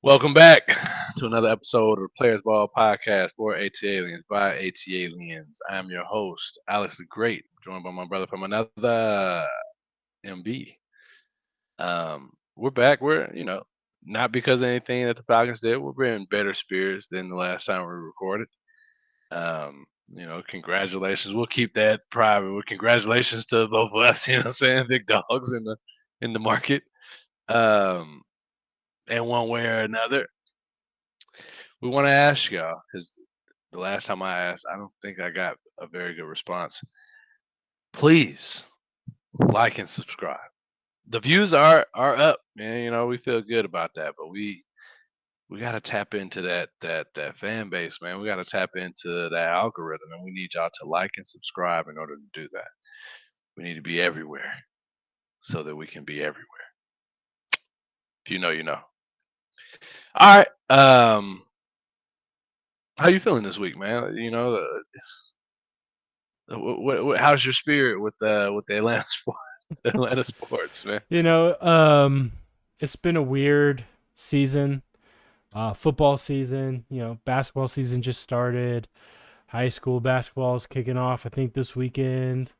Welcome back to another episode of the Players Ball Podcast for AT Aliens by AT Aliens. I am your host, Alex the Great, joined by my brother from another MB. We're back. We're not because of anything that the Falcons did. We're in better spirits than the last time we recorded. Congratulations. We'll keep that private. Well, congratulations to both of us, saying big dogs in the market. Um, and one way or another, we want to ask y'all because the last time I asked, I don't think I got a very good response. Please like and subscribe. The views are up, man. We feel good about that, but we got to tap into that fan base, man. We got to tap into that algorithm, and we need y'all to like and subscribe in order to do that. We need to be everywhere so that we can be everywhere. If you know, you know. All right. How you feeling this week, man? How's your spirit with the Atlanta sports, Atlanta sports, man? You know, it's been a weird season. Football season, basketball season just started. High school basketball is kicking off, I think, this weekend.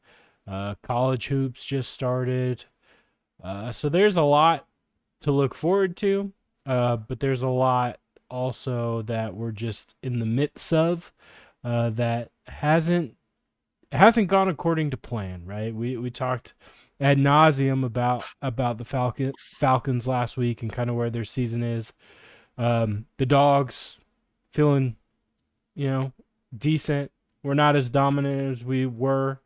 College hoops just started. So there's a lot to look forward to, but there's a lot also that we're just in the midst of that hasn't gone according to plan, right? We talked ad nauseum about the Falcons last week and kind of where their season is. The dogs feeling, you know, decent. We're not as dominant as we were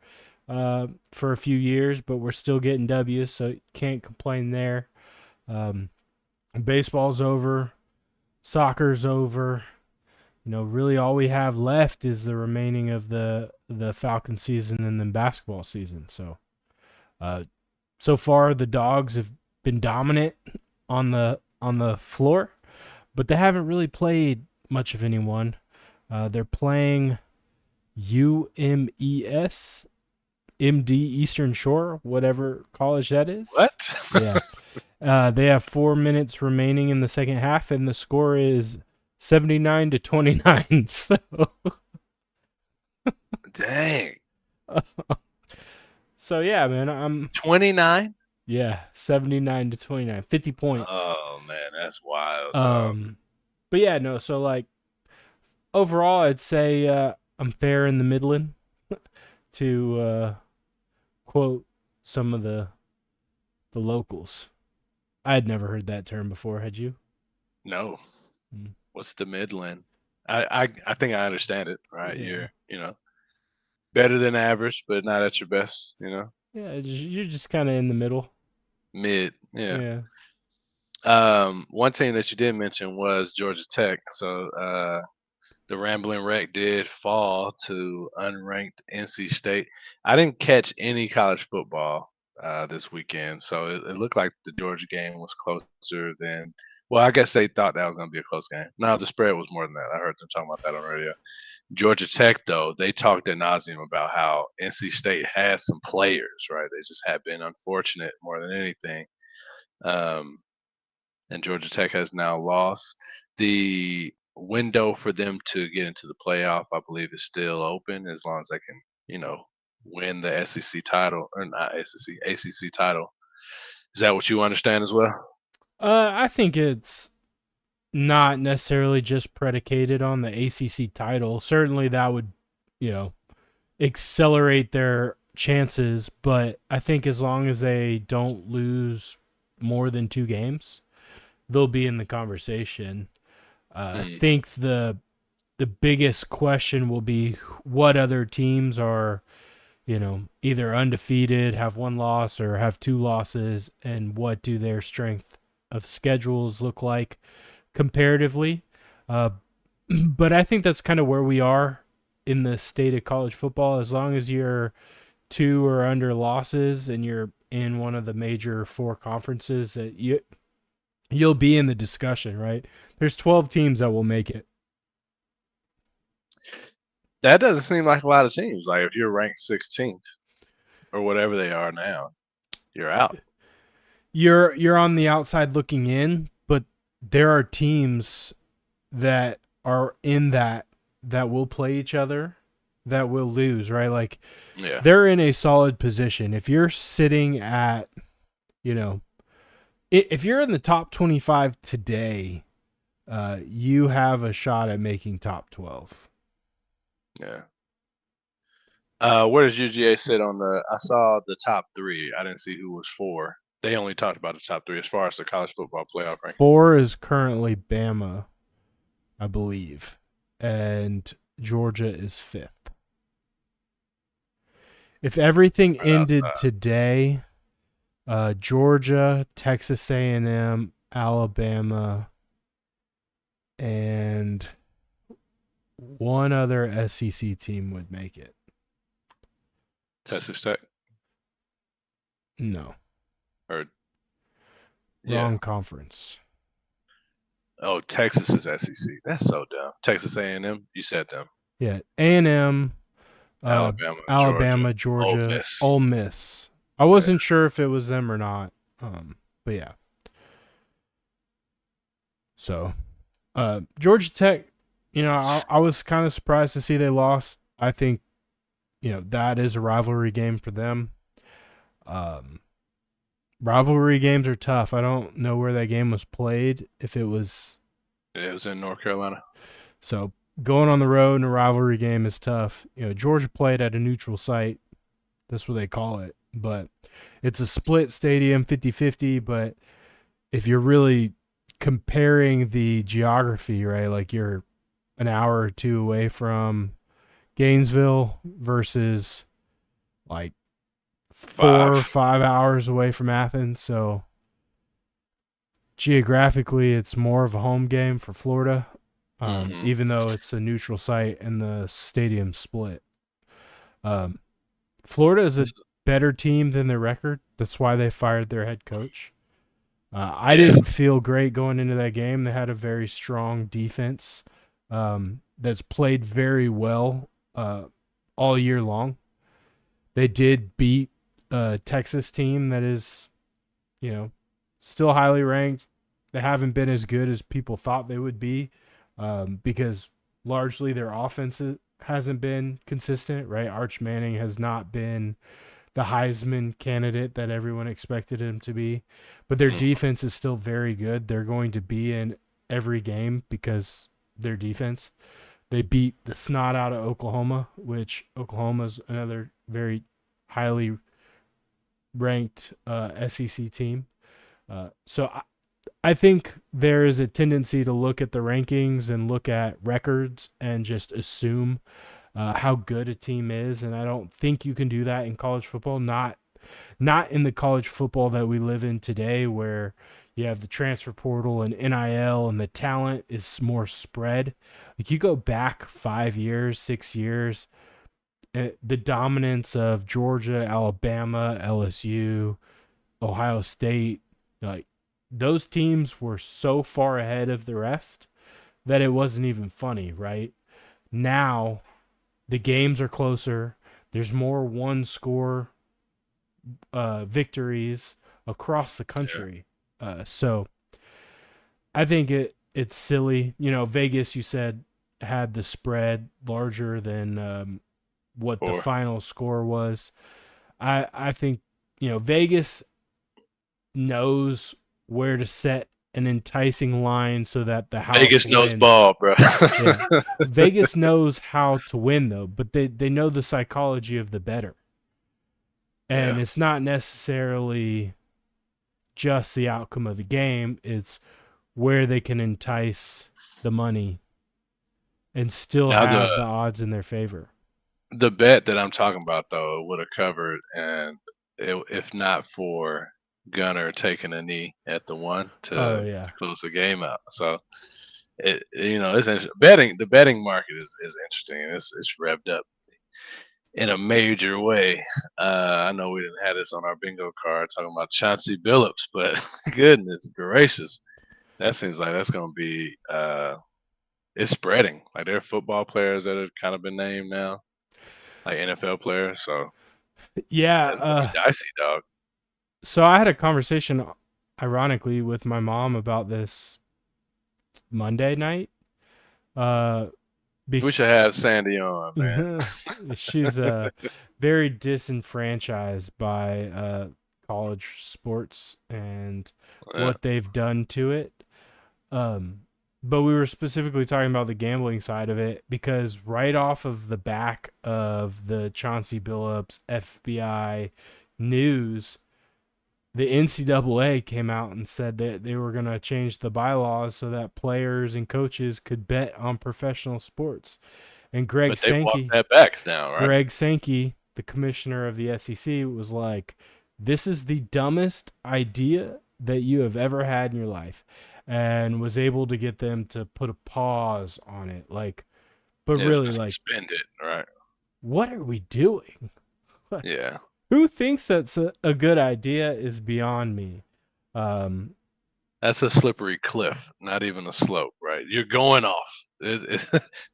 for a few years, but we're still getting W's, so can't complain there. Um, Baseball's over, soccer's over. Really all we have left is the remaining of the Falcon season and then basketball season. Uh, so far the dogs have been dominant on the floor, but they haven't really played much of anyone. They're playing UMES, MD Eastern Shore, whatever college that is. What? Yeah. They have 4 minutes remaining in the second half, and the score is 79-29. Dang. So yeah, man, I'm 29? yeah, 79-29, 50 points. Oh man, that's wild, dog. Um, but yeah, no. So like overall, I'd say I'm fair in the middling to quote some of the locals. I had never heard that term before. Had you? No. Mm. What's the Midland? I think I understand it, right? Yeah, You're better than average, but not at your best, yeah. You're just kind of in the middle. mid. Yeah. Yeah. One team that you did mention was Georgia Tech. So the Rambling Wreck did fall to unranked NC State. I didn't catch any college football this weekend, so it looked like the Georgia game was closer than. Well, I guess they thought that was going to be a close game. No, the spread was more than that. I heard them talking about that on the radio. Georgia Tech, though, they talked ad nauseum about how NC State had some players, right? They just had been unfortunate more than anything. Um, and Georgia Tech has now lost. The window for them to get into the playoff, I believe, is still open as long as they can, win the SEC title or not SEC, ACC title. Is that what you understand as well? I think it's not necessarily just predicated on the ACC title. Certainly, that would, you know, accelerate their chances. But I think as long as they don't lose more than 2 games, they'll be in the conversation. I Mm. think the biggest question will be what other teams are, either undefeated, have one loss, or have two losses, and what do their strength of schedules look like comparatively. Uh, but I think that's kind of where we are in the state of college football. As long as you're two or under losses and you're in one of the major four conferences, that you'll be in the discussion, right? There's 12 teams that will make it. That doesn't seem like a lot of teams. Like if you're ranked 16th or whatever they are now, you're out. You're on the outside looking in, but there are teams that are in that will play each other that will lose, right? Like Yeah. they're in a solid position. If you're sitting at, you know, if you're in the top 25 today, you have a shot at making top 12. Yeah. Where does UGA sit on the? I saw the top three. I didn't see who was four. They only talked about the top three as far as the college football playoff ranking. 4 is currently Bama, I believe, and Georgia is 5th. If everything Right ended outside. today, Georgia, Texas A&M, Alabama, and one other SEC team would make it. Texas Tech No, or yeah. wrong conference. Oh, Texas is SEC. That's so dumb. Texas A&M. You said them. Yeah, A&M, Alabama, Georgia, Alabama, Ole Georgia, Miss. Ole Miss. I Yeah. wasn't sure if it was them or not. But yeah. So, Georgia Tech, I was kind of surprised to see they lost. I think, that is a rivalry game for them. Um, Rivalry games are tough. I don't know where that game was played. If it was It was in North Carolina. so going on the road in a rivalry game is tough. Georgia played at a neutral site. That's what they call it. But it's a split stadium, 50-50. But if you're really comparing the geography, right, like you're an hour or two away from Gainesville versus like 4 or 5. 5 hours away from Athens. So geographically, it's more of a home game for Florida, Mm-hmm. even though it's a neutral site and the stadium split. Um, Florida is a better team than their record. That's why they fired their head coach. I Yeah. didn't feel great going into that game. They had a very strong defense that's played very well all year long. They did beat a Texas team that is, still highly ranked. They haven't been as good as people thought they would be because largely their offense hasn't been consistent, right? Arch Manning has not been the Heisman candidate that everyone expected him to be, but their Mm-hmm. defense is still very good. They're going to be in every game because their defense. They beat the snot out of Oklahoma, which Oklahoma's another very highly ranked SEC team. So I think there is a tendency to look at the rankings and look at records and just assume how good a team is, and I don't think you can do that in college football. Not in the college football that we live in today, where you have the transfer portal and NIL, and the talent is more spread. Like you go back 5 years, 6 years, the dominance of Georgia, Alabama, LSU, Ohio State, like those teams were so far ahead of the rest that it wasn't even funny, right? Now the games are closer. There's more one score victories across the Yeah. country. So I think it's silly. Vegas, you said, had the spread larger than what the 4. final score was. I think Vegas knows where to set an enticing line so that the house Vegas knows wins. ball, bro. Yeah. Vegas knows how to win though, but they know the psychology of the better. And Yeah. it's not necessarily just the outcome of the game, it's where they can entice the money and still Now have the odds in their favor. the bet that I'm talking about though would have covered, and if not for Gunner taking a knee at the one Oh to yeah. close the game out. So it's betting. The betting market is interesting. It's revved up in a major way. I know we didn't have this on our bingo card talking about Chauncey Billups, but goodness gracious, that seems like that's going to be it's spreading. Like there are football players that have kind of been named now, like NFL players. So Yeah, that's going to be dicey, dog. so I had a conversation ironically with my mom about this Monday night. Uh, We should have Sandy on, man. she's very disenfranchised by college sports and Yeah. what they've done to it. Um, but we were specifically talking about the gambling side of it because right off of the back of the Chauncey Billups FBI news, the NCAA came out and said that they were going to change the bylaws so that players and coaches could bet on professional sports. And But they walked that back now, right? Greg Sankey, the commissioner of the SEC, was like, "This is the dumbest idea that you have ever had in your life," and was able to get them to put a pause on it. Like, but Yeah, really, like, suspend it, right? what are we doing? Yeah. Who thinks that's a good idea is beyond me. Um, That's a slippery cliff, not even a slope, right? You're going off.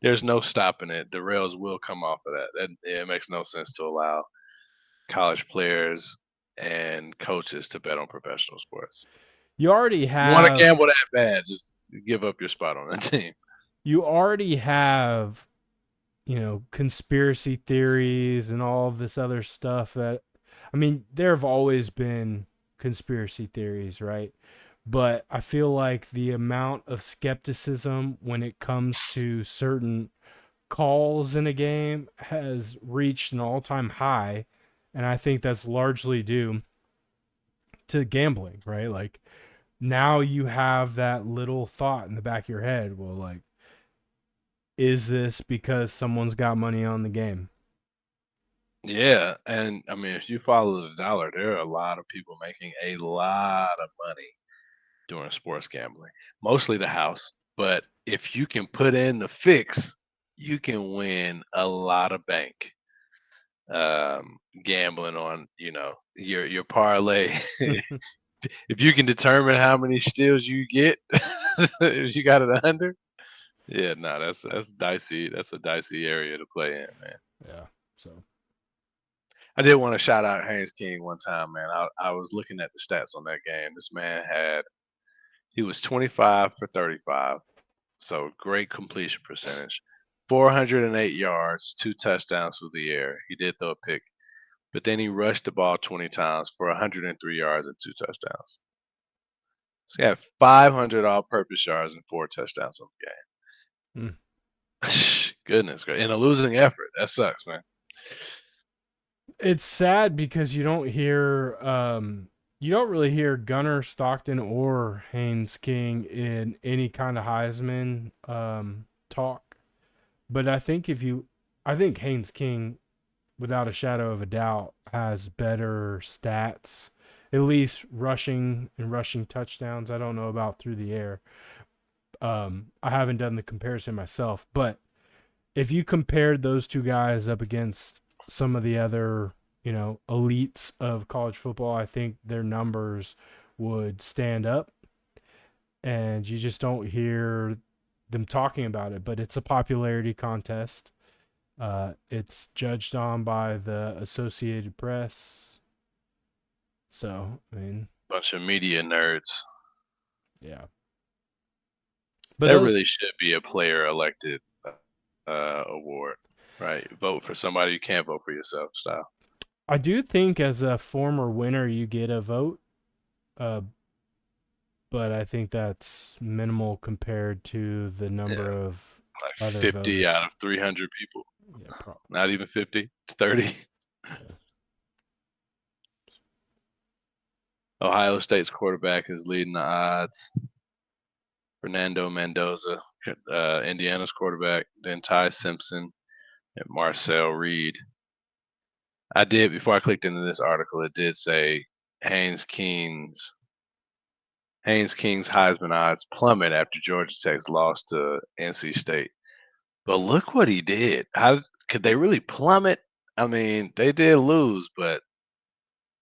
There's no stopping it. The rails will come off of that. It makes no sense to allow college players and coaches to bet on professional sports. you already You want to have gamble that bad, just give up your spot on that team. you already have conspiracy theories and all of this other stuff that, I mean, there have always been conspiracy theories, right? But I feel like the amount of skepticism when it comes to certain calls in a game has reached an all-time high, and I think that's largely due to gambling, right? Like now you have that little thought in the back of your head, well, like, is this because someone's got money on the game? Yeah, and I mean, if you follow the dollar, there are a lot of people making a lot of money doing sports gambling, mostly the house. But if you can put in the fix, you can win a lot of bank gambling on your parlay. If you can determine how many steals you get, if you got it under, yeah, no, that's dicey. That's a dicey area to play in, man. Yeah. So I did want to shout out Haynes King one time, man. I was looking at the stats on that game. This man he was 25 for 35, so great completion percentage, 408 yards, 2 touchdowns through the air. He did throw a pick, but then he rushed the ball 20 times for 103 yards and 2 touchdowns. So he had 500 all-purpose yards and 4 touchdowns on mm. the game. Goodness, great. In a losing effort, that sucks, man. It's sad because you don't really hear Gunnar Stockton or Haynes King in any kind of Heisman talk. But I think Haynes King, without a shadow of a doubt, has better stats, at least rushing and rushing touchdowns. I don't know about through the air. I haven't done the comparison myself, but if you compared those two guys up against some of the other, elites of college football, I think their numbers would stand up, and you just don't hear them talking about it. But it's a popularity contest. It's judged on by the Associated Press. So, I mean, Bunch of media nerds. yeah. But That those, really should be a player elected award, right? Vote for somebody you can't vote for yourself style. I do think as a former winner, you get a vote. Uh, but I think that's minimal compared to the number Yeah, of like other 50 voters. out of 300 people. Yeah, Not even 50, 30. yeah. Ohio State's quarterback is leading the odds. Fernando Mendoza, Indiana's quarterback, then Ty Simpson and Marcel Reed. I did before I clicked into this article. It did say Haynes King's Haynes King's Heisman odds plummet after Georgia Tech's loss to NC State. But look what he did. How could they really plummet? I mean, they did lose, but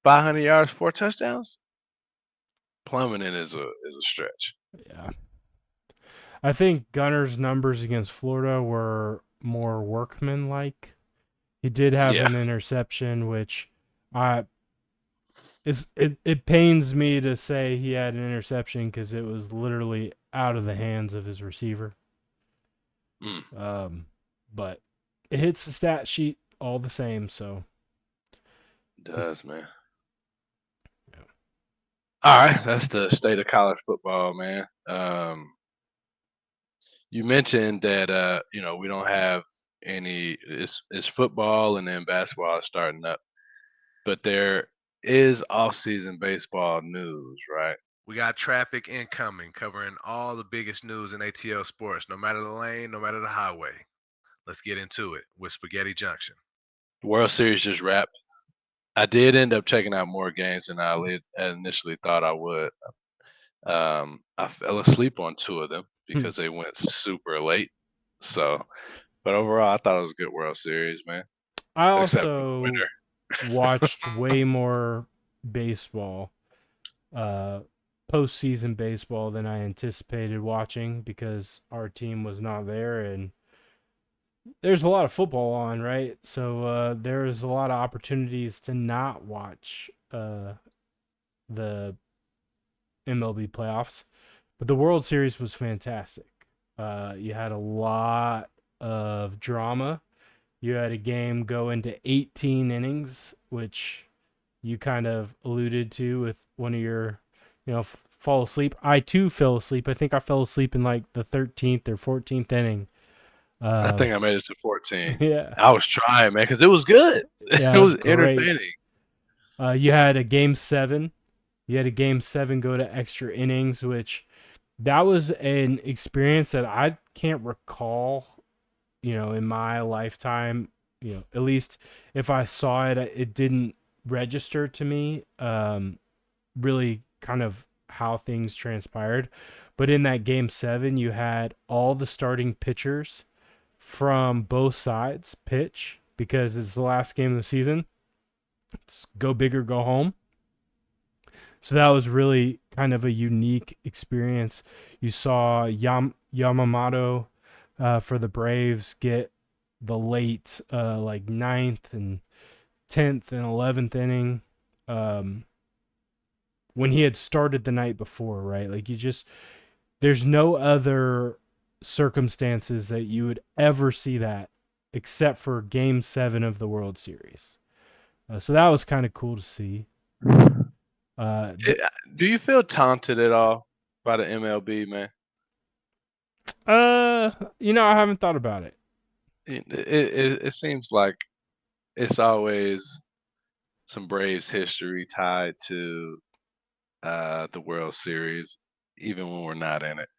500 yards, 4 touchdowns. Plummeting is a stretch. Yeah. I think Gunner's numbers against Florida were more workmanlike. He did have Yeah, an interception, which I it pains me to say he had an interception because it was literally out of the hands of his receiver. Mm, But it hits the stat sheet all the same. So does, man. yeah. All right, that's the state of college football, man. You mentioned that we don't have any. It's football and then basketball is starting up, but there is off-season baseball news, right? We got traffic incoming covering all the biggest news in ATL sports, no matter the lane, no matter the highway. Let's get into it with Spaghetti Junction. World Series just wrapped. I did end up checking out more games than initially thought I would. I fell asleep on two of them because they went super late. So, but overall, I thought it was a good World Series, man. I Except for the also watched way more baseball, uh, postseason baseball than I anticipated watching because our team was not there, and there's a lot of football on, right? So there's a lot of opportunities to not watch the MLB playoffs, but the World Series was fantastic. You had a lot of drama. You had a game go into 18 innings, which you kind of alluded to with one of your, fall asleep. I too fell asleep. I think I fell asleep in like the 13th or 14th inning. I Um, think I made it to 14. yeah, I was trying, man, because it was good. yeah, It it was was great. entertaining. You had a game seven. You had a game seven go to extra innings, which that was an experience that I can't recall, in my lifetime. At least if I saw it, it didn't register to me. Really, kind of how things transpired. But in that game seven, you had all the starting pitchers from both sides pitch because it's the last game of the season. It's go big or go home. So that was really kind of a unique experience. You saw Yamamoto for the Braves get the late like ninth and 10th and 11th inning um, when he had started the night before, right? Like there's no other circumstances that you would ever see that except for game seven of the World Series. So that was kind of cool to see. Uh, Eh, Do you feel taunted at all by the MLB, man? I haven't thought about it. It seems like it's always some Braves history tied to the World Series, even when we're not in it.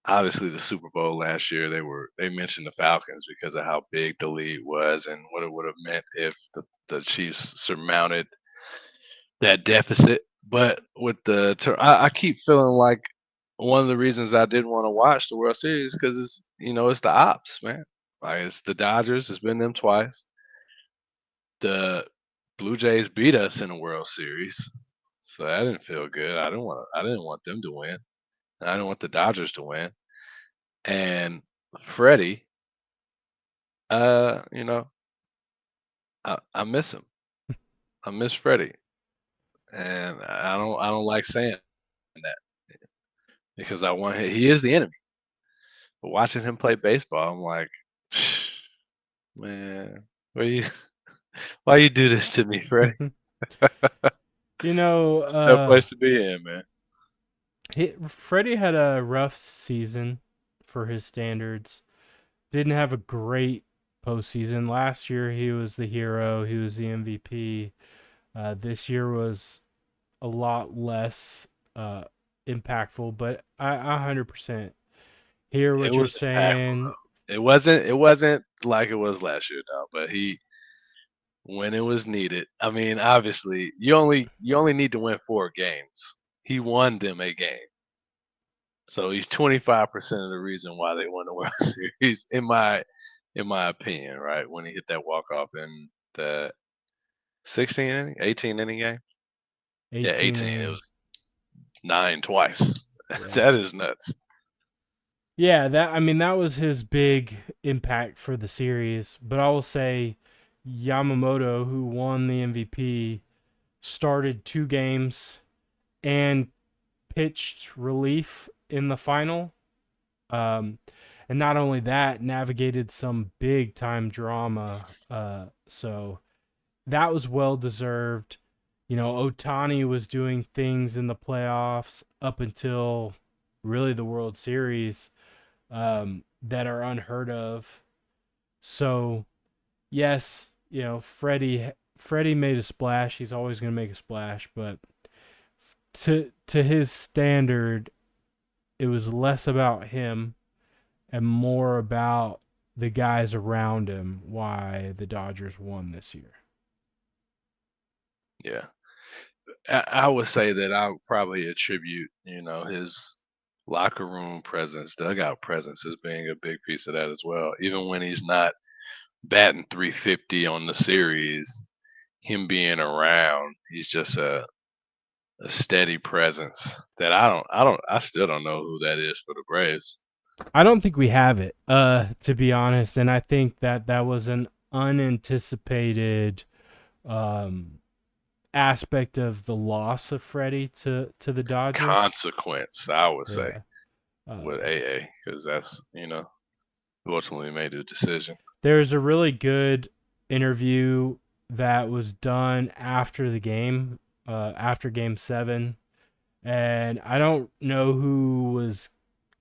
Obviously, the Super Bowl last year, they mentioned the Falcons because of how big the lead was and what it would have meant if the Chiefs surmounted that deficit. But with I keep feeling like one of the reasons I didn't want to watch the World Series because it's the ops, man. Like it's the Dodgers. It's been them twice. The Blue Jays beat us in the World Series, so that didn't feel good. I didn't want them to win. I didn't want the Dodgers to win. And Freddie, uh, you know, I miss him. I miss Freddie, and I don't like saying that because he is the enemy. But watching him play baseball, I'm like, man, why you do this to me, Freddie? you know, Tough uh, place to be in, man. Freddie had a rough season for his standards. Didn't have a great postseason. Last year, he was the hero. He was the MVP. This year was a lot less impactful, but I 100% hear It what you're was impactful saying. though. It wasn't like it was last year though, but when it was needed. I mean, obviously, you only need to win 4 games. He won them a game. So he's 25% of the reason why they won the World Series in my opinion, right? When he hit that walk off in the 16 inning, 18 inning game. Yeah, 18 18. It inning. was 9 twice. Yeah. That is nuts. Yeah, that was his big impact for the series. But I will say Yamamoto, who won the MVP, started 2 games and pitched relief in the final. Um, and not only that, navigated some big time drama. So that was well deserved. You know, Otani was doing things in the playoffs up until really the World Series that are unheard of. So yes, you know, Freddie made a splash. He's always going to make a splash, but to his standard, it was less about him and more about the guys around him why the Dodgers won this year. Yeah. I would say that I would probably attribute, his locker room presence, dugout presence as being a big piece of that as well. Even when he's not batting 350 on the series, him being around, he's just a steady presence that I still don't know who that is for the Braves. I don't think we have it, to be honest, and I think that was an unanticipated um, aspect of the loss of Freddie to the Dodgers. Consequence, I would say, Yeah. with AA, because that's, who ultimately made the decision. There's a really good interview that was done after the game, after Game 7, and I don't know who was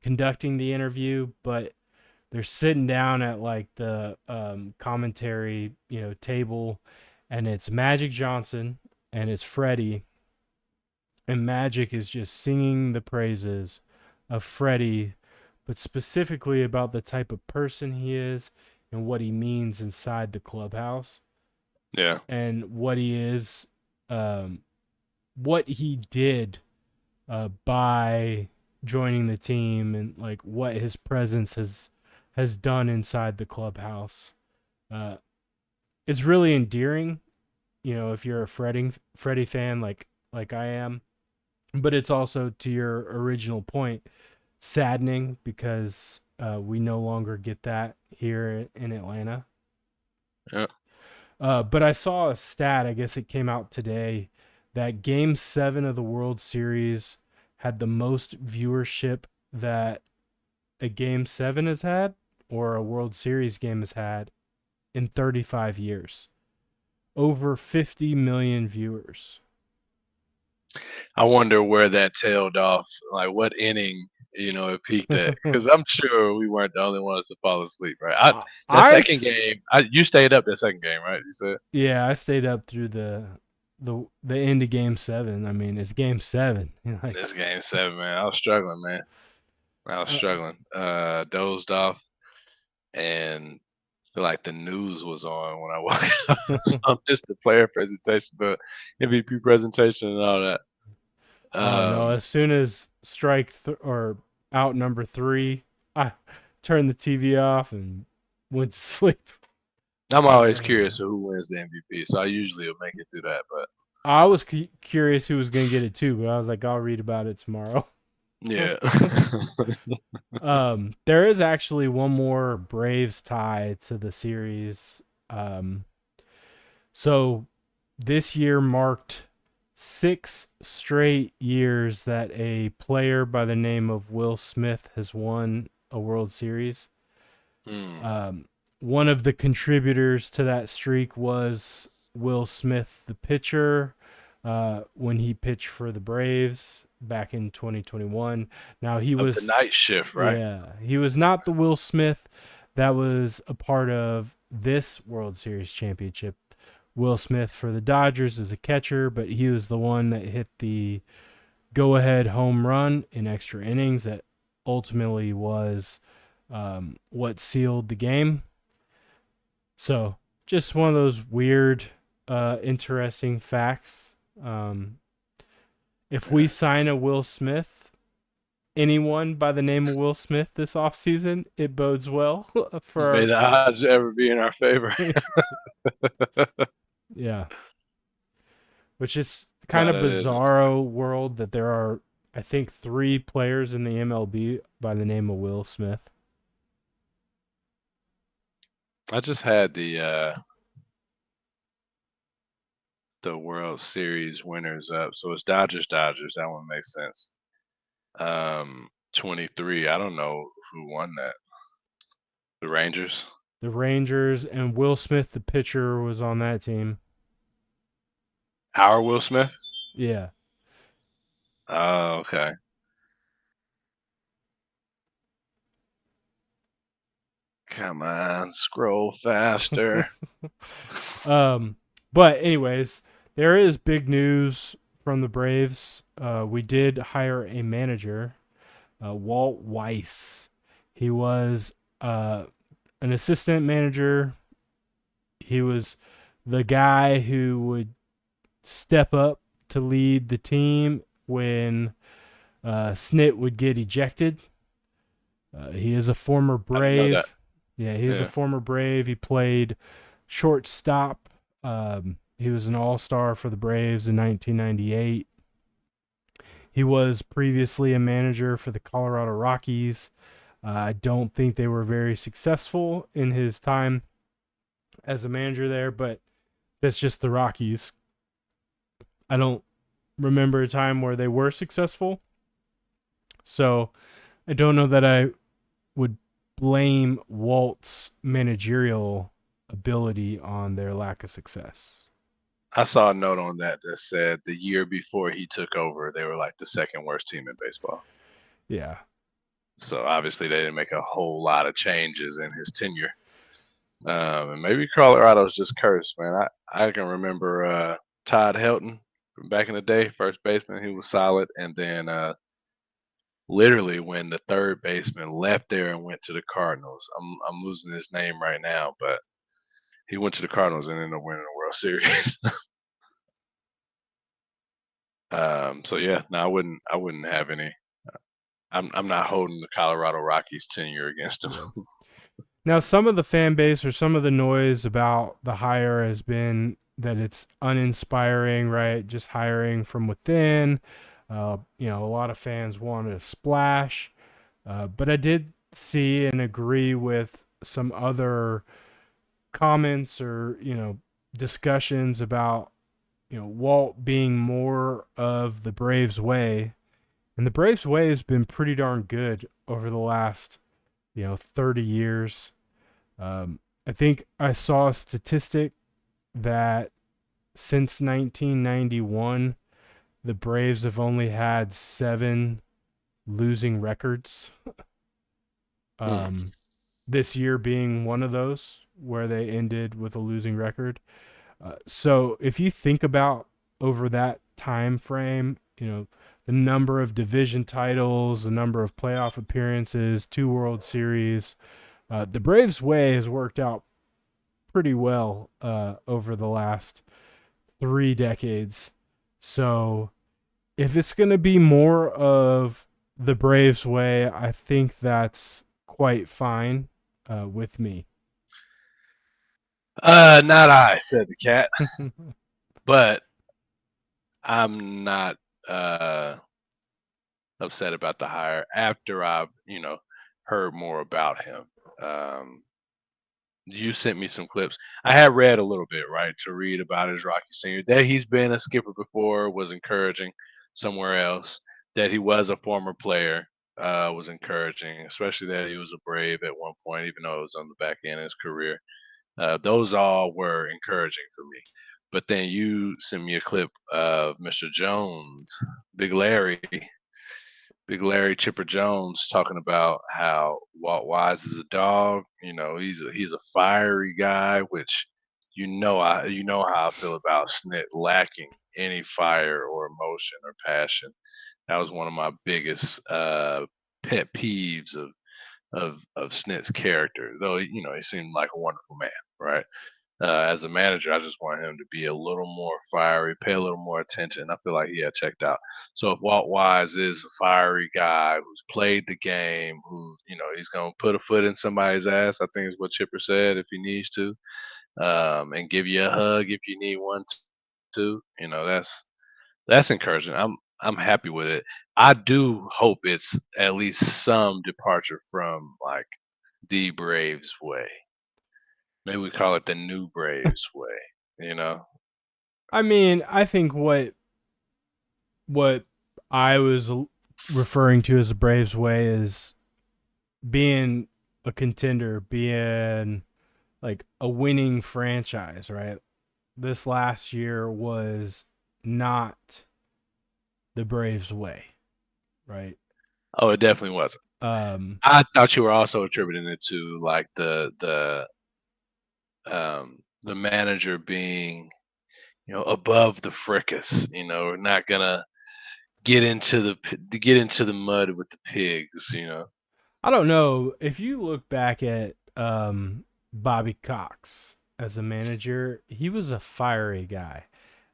conducting the interview, but they're sitting down at like the commentary, table, and it's Magic Johnson and it's Freddie, and Magic is just singing the praises of Freddie, but specifically about the type of person he is and what he means inside the clubhouse. Yeah. And what he is, what he did by joining the team, and like what his presence has done inside the clubhouse. It's really endearing, if you're a Freddie fan like I am. But it's also, to your original point, saddening because we no longer get that here in Atlanta. Yeah. But I saw a stat, I guess it came out today, that Game 7 of the World Series had the most viewership that a Game 7 has had, or a World Series game has had, in 35 years. Over 50 million viewers. I wonder where that tailed off. Like what inning, it peaked at. Because I'm sure we weren't the only ones to fall asleep, right? That second game, you stayed up that second game, right? You said. Yeah, I stayed up through the end of Game 7. I mean, it's Game 7. This Game 7, man. I was struggling, man. I was struggling. Dozed off, and feel like the news was on when I woke up. So I missed the player presentation, but MVP presentation and all that. Oh no! As soon as or out number 3, I turned the TV off and went to sleep. I'm always curious of who wins the MVP, so I usually will make it through that. But I was curious who was going to get it too, but I was like, I'll read about it tomorrow. yeah. There is actually one more Braves tie to the series. So this year marked 6 straight years that a player by the name of Will Smith has won a World Series. One of the contributors to that streak was Will Smith, the pitcher, when he pitched for the Braves back in 2021. Now he was the night shift, right? Yeah, he was not the Will Smith that was a part of this World Series championship. Will Smith for the Dodgers is a catcher, but he was the one that hit the go-ahead home run in extra innings that ultimately was what sealed the game. So just one of those weird, interesting facts. If we sign a Will Smith, anyone by the name of Will Smith this offseason, it bodes well for May the odds ever be in our favor. Yeah. Which is kind of bizarro world that there are, I think, 3 players in the MLB by the name of Will Smith. I just had the World Series winners up, so it's Dodgers. That one makes sense. 23. I don't know who won that. The Rangers. The Rangers and Will Smith, the pitcher, was on that team. Our Will Smith. Yeah. Oh, okay. Come on, scroll faster. But anyways, there is big news from the Braves. We did hire a manager, Walt Weiss. He was an assistant manager. He was the guy who would step up to lead the team when Snit would get ejected. He is a former I didn't know that. Brave. Yeah, he is a Yeah. former Brave. He played shortstop. He was an all-star for the Braves in 1998. He was previously a manager for the Colorado Rockies. I don't think they were very successful in his time as a manager there, but that's just the Rockies. I don't remember a time where they were successful. So I don't know that I would blame Walt's managerial ability on their lack of success. I saw a note on that that said the year before he took over, they were like the second worst team in baseball. Yeah. So obviously they didn't make a whole lot of changes in his tenure. And maybe Colorado's just cursed, man. I can remember Todd Helton from back in the day, first baseman. He was solid, and then literally when the third baseman left there and went to the Cardinals, I'm losing his name right now, but he went to the Cardinals and ended up winning the World Series. So yeah, no, I wouldn't have any. I'm not holding the Colorado Rockies tenure against him. Yeah. Now, some of the fan base or some of the noise about the hire has been that it's uninspiring, right? Just hiring from within. A lot of fans wanted a splash. But I did see and agree with some other comments or, discussions about, Walt being more of the Braves way. And the Braves way has been pretty darn good over the last, 30 years. I think I saw a statistic that since 1991, the Braves have only had 7 losing records. This year being one of those where they ended with a losing record. So if you think about over that time frame, the number of division titles, the number of playoff appearances, 2 World Series, the Braves way has worked out pretty well over the last 3 decades. So if it's going to be more of the Braves way, I think that's quite fine with me. Not I, said the cat. But I'm not upset about the hire after I've, heard more about him. Um, you sent me some clips. I had read a little bit, right, to read about his Rocky senior. That he's been a skipper before was encouraging somewhere else. That he was a former player was encouraging, especially that he was a Brave at one point, even though it was on the back end of his career. Those all were encouraging for me. But then you sent me a clip of Mr. Jones, Big Larry, Big Larry Chipper Jones talking about how Walt Wise is a dog. He's a fiery guy, which you know how I feel about Snit lacking any fire or emotion or passion. That was one of my biggest pet peeves of Snit's character. Though he seemed like a wonderful man, right? As a manager, I just want him to be a little more fiery, pay a little more attention. I feel like he had checked out. So if Walt Wise is a fiery guy who's played the game, who he's gonna put a foot in somebody's ass, I think is what Chipper said if he needs to, and give you a hug if you need one too. That's encouraging. I'm happy with it. I do hope it's at least some departure from like the Braves way. Maybe we call it the new Braves way, you know? I mean, I think what I was referring to as the Braves way is being a contender, being like a winning franchise, right? This last year was not the Braves way, right? Oh, it definitely wasn't. Um, I thought you were also attributing it to like the manager being, above the fricas. Not gonna get into the mud with the pigs. I don't know if you look back at Bobby Cox as a manager, he was a fiery guy,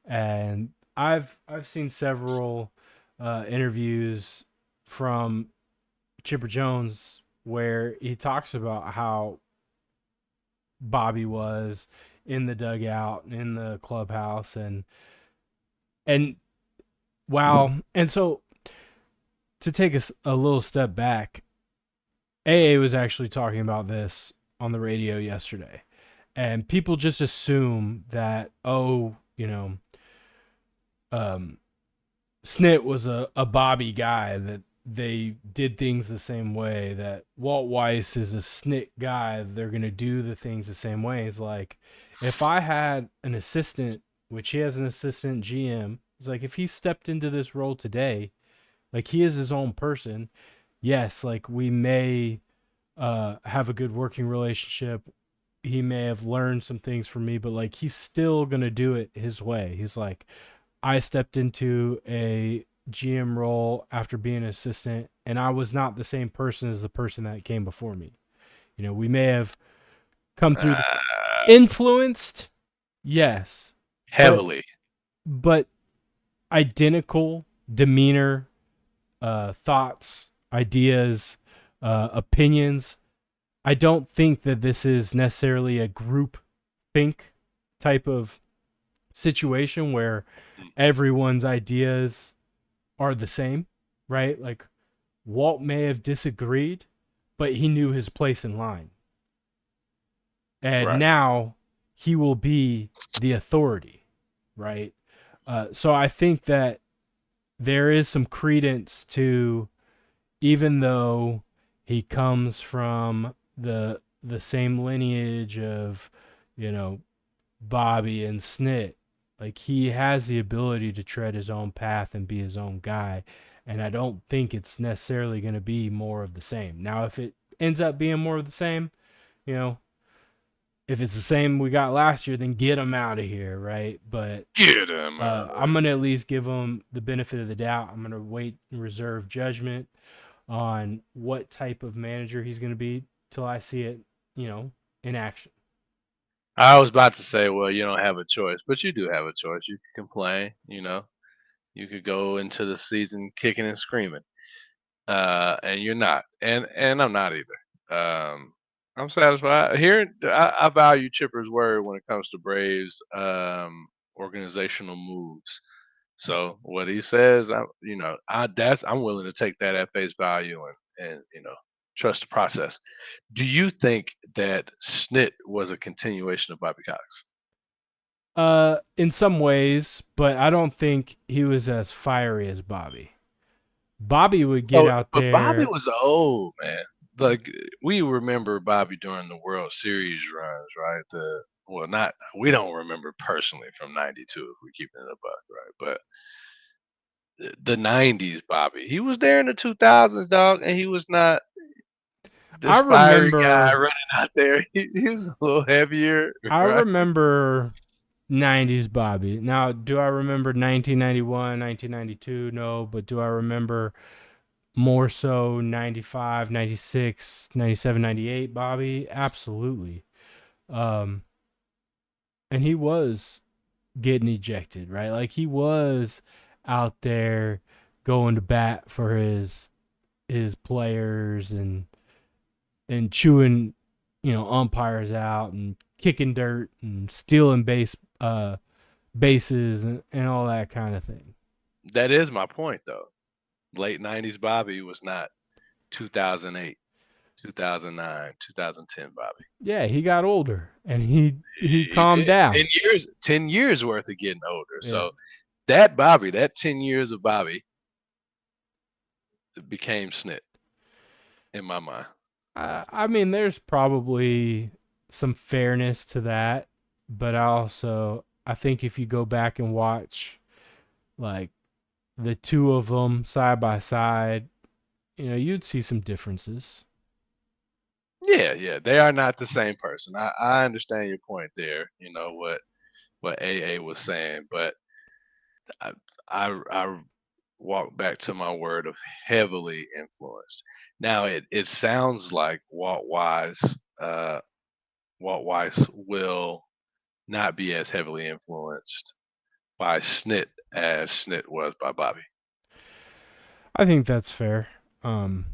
and I've seen several interviews from Chipper Jones where he talks about how Bobby was in the dugout, in the clubhouse, and wow. And so to take us a little step back, AA was actually talking about this on the radio yesterday, and people just assume that um, Snit was a Bobby guy, that they did things the same way, that Walt Weiss is a Snit guy, they're going to do the things the same way. It's like, if I had an assistant, which he has an assistant GM, it's like if he stepped into this role today, like he is his own person, yes, like we may have a good working relationship. He may have learned some things from me, but like he's still going to do it his way. He's like, I stepped into a GM role after being an assistant, and I was not the same person as the person that came before me. We may have come through influenced, yes, but Heavily. but identical demeanor, thoughts, ideas, opinions. I don't think that this is necessarily a group think type of situation where everyone's ideas are the same, right? Like Walt may have disagreed, but he knew his place in line. And Right. now he will be the authority, right? So I think that there is some credence to, even though he comes from the same lineage of, Bobby and Snit, like he has the ability to tread his own path and be his own guy. And I don't think it's necessarily going to be more of the same. Now, if it ends up being more of the same, you know, if it's the same we got last year, then get him out of here, right? But Get him out. I'm going to at least give him the benefit of the doubt. I'm going to wait and reserve judgment on what type of manager he's going to be till I see it, in action. I was about to say, well, you don't have a choice, but you do have a choice. You can complain. You could go into the season kicking and screaming, and you're not, and I'm not either. I'm satisfied. Here, I value Chipper's word when it comes to Braves organizational moves. So what he says, I'm willing to take that at face value and trust the process. Do you think that Snit was a continuation of Bobby Cox? In some ways, but I don't think he was as fiery as Bobby. Bobby would get So, out but Bobby there. was old, man. Like we remember Bobby during the World Series runs, right? Not we don't remember personally from '92 if we're keeping it a buck, right? But the '90s Bobby, he was there in the 2000s, dog, and he was not I this fiery guy remember, running out there. He was a little heavier, I right? remember 90s Bobby. Now, do I remember 1991, 1992? No, but do I remember more so 95, 96, 97, 98 Bobby? Absolutely. Um, and he was getting ejected, right? Like he was out there going to bat for his players and chewing, umpires out and kicking dirt and stealing bases and all that kind of thing. That is my point, though. Late '90s Bobby was not 2008, 2009, 2010 Bobby. Yeah, he got older and he He calmed did down. 10 years worth of getting older. Yeah. So that Bobby, that 10 years of Bobby, became Snit in my mind. I mean, there's probably some fairness to that, but I think if you go back and watch like the two of them side by side, you'd see some differences. Yeah, they are not the same person. I understand your point there. You know what AA was saying, but I I walk back to my word of heavily influenced. Now it sounds like Walt Weiss will not be as heavily influenced by Snit as Snit was by Bobby. I think that's fair. Um,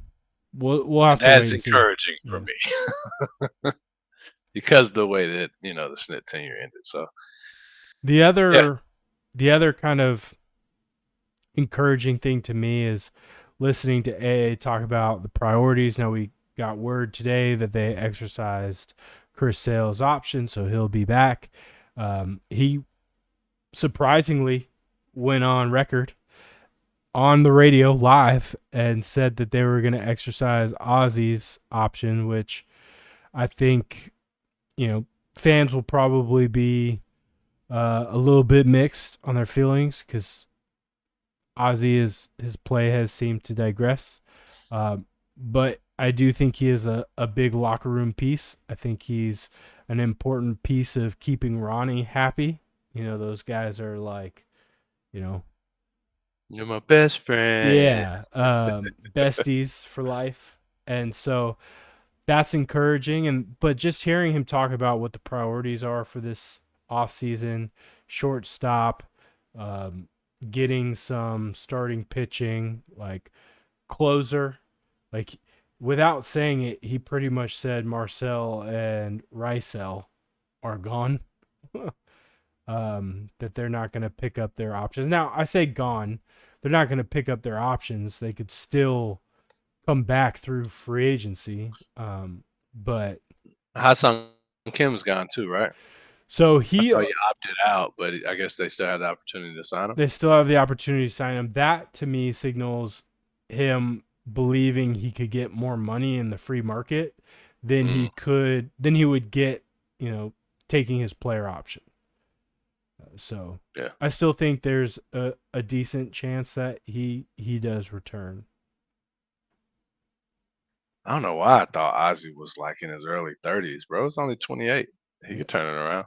we'll And have to wait that's and see. encouraging for Yeah. me because of the way that, the Snit tenure ended. So, The yeah. other the other kind of encouraging thing to me is listening to AA talk about the priorities. Now we got word today that they exercised Chris Sale's option, so he'll be back. He surprisingly went on record on the radio live and said that they were going to exercise Ozzy's option, which I think, fans will probably be a little bit mixed on their feelings because his play has seemed to digress. But I do think he is a big locker room piece. I think he's an important piece of keeping Ronnie happy. Those guys are like, you know, You're my best friend. yeah, besties for life. And so that's encouraging. But just hearing him talk about what the priorities are for this offseason, shortstop, um, getting some starting pitching, like closer, like without saying it, he pretty much said Marcel and Rysel are gone. That they're not going to pick up their options. Now, I say gone. They're not going to pick up their options. They could still come back through free agency. But Ha-Sung Kim's gone too, right? so I thought he opted out, but I guess they still have the opportunity to sign him. they still have the opportunity to sign him. That to me signals him believing he could get more money in the free market than he would get, taking his player option. So Yeah. I still think there's a decent chance that he does return. I don't know why I thought Ozzy was like in his early 30s, bro. It's only 28. He could turn it around.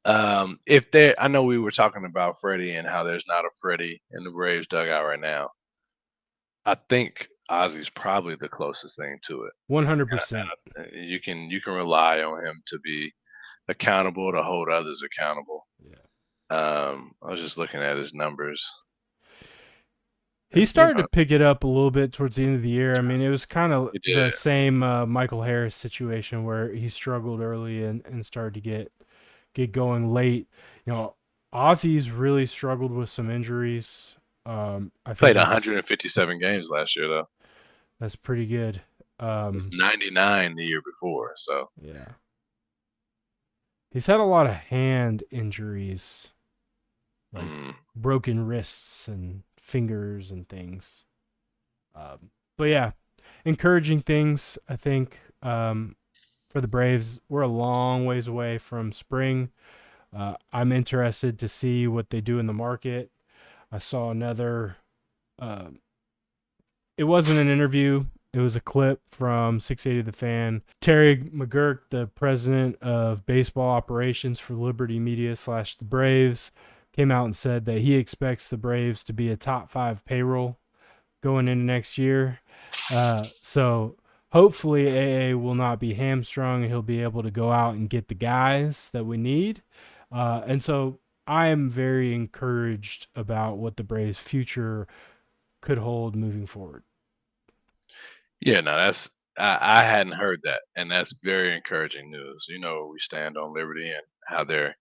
I know we were talking about Freddie and how there's not a Freddie in the Braves dugout right now. I think Ozzy's probably the closest thing to it. 100%. You can rely on him to be accountable, to hold others accountable. Yeah. I was just looking at his numbers. He started to pick it up a little bit towards the end of the year. I mean, it was kind of the same Michael Harris situation where he struggled early and started to get going late. Ozzy's really struggled with some injuries. I think played 157 games last year, though. That's pretty good. It was 99 the year before, so. Yeah. He's had a lot of hand injuries, like broken wrists and fingers and things. But yeah, encouraging things, I think, for the Braves. We're a long ways away from spring. I'm interested to see what they do in the market. I saw another, it wasn't an interview. It was a clip from 680 The Fan. Terry McGurk, the president of baseball operations for Liberty Media / the Braves, came out and said that he expects the Braves to be a top 5 payroll going into next year. So hopefully AA will not be hamstrung and he'll be able to go out and get the guys that we need. And so I am very encouraged about what the Braves' future could hold moving forward. Yeah, no, I hadn't heard that, and that's very encouraging news. We stand on Liberty and how they're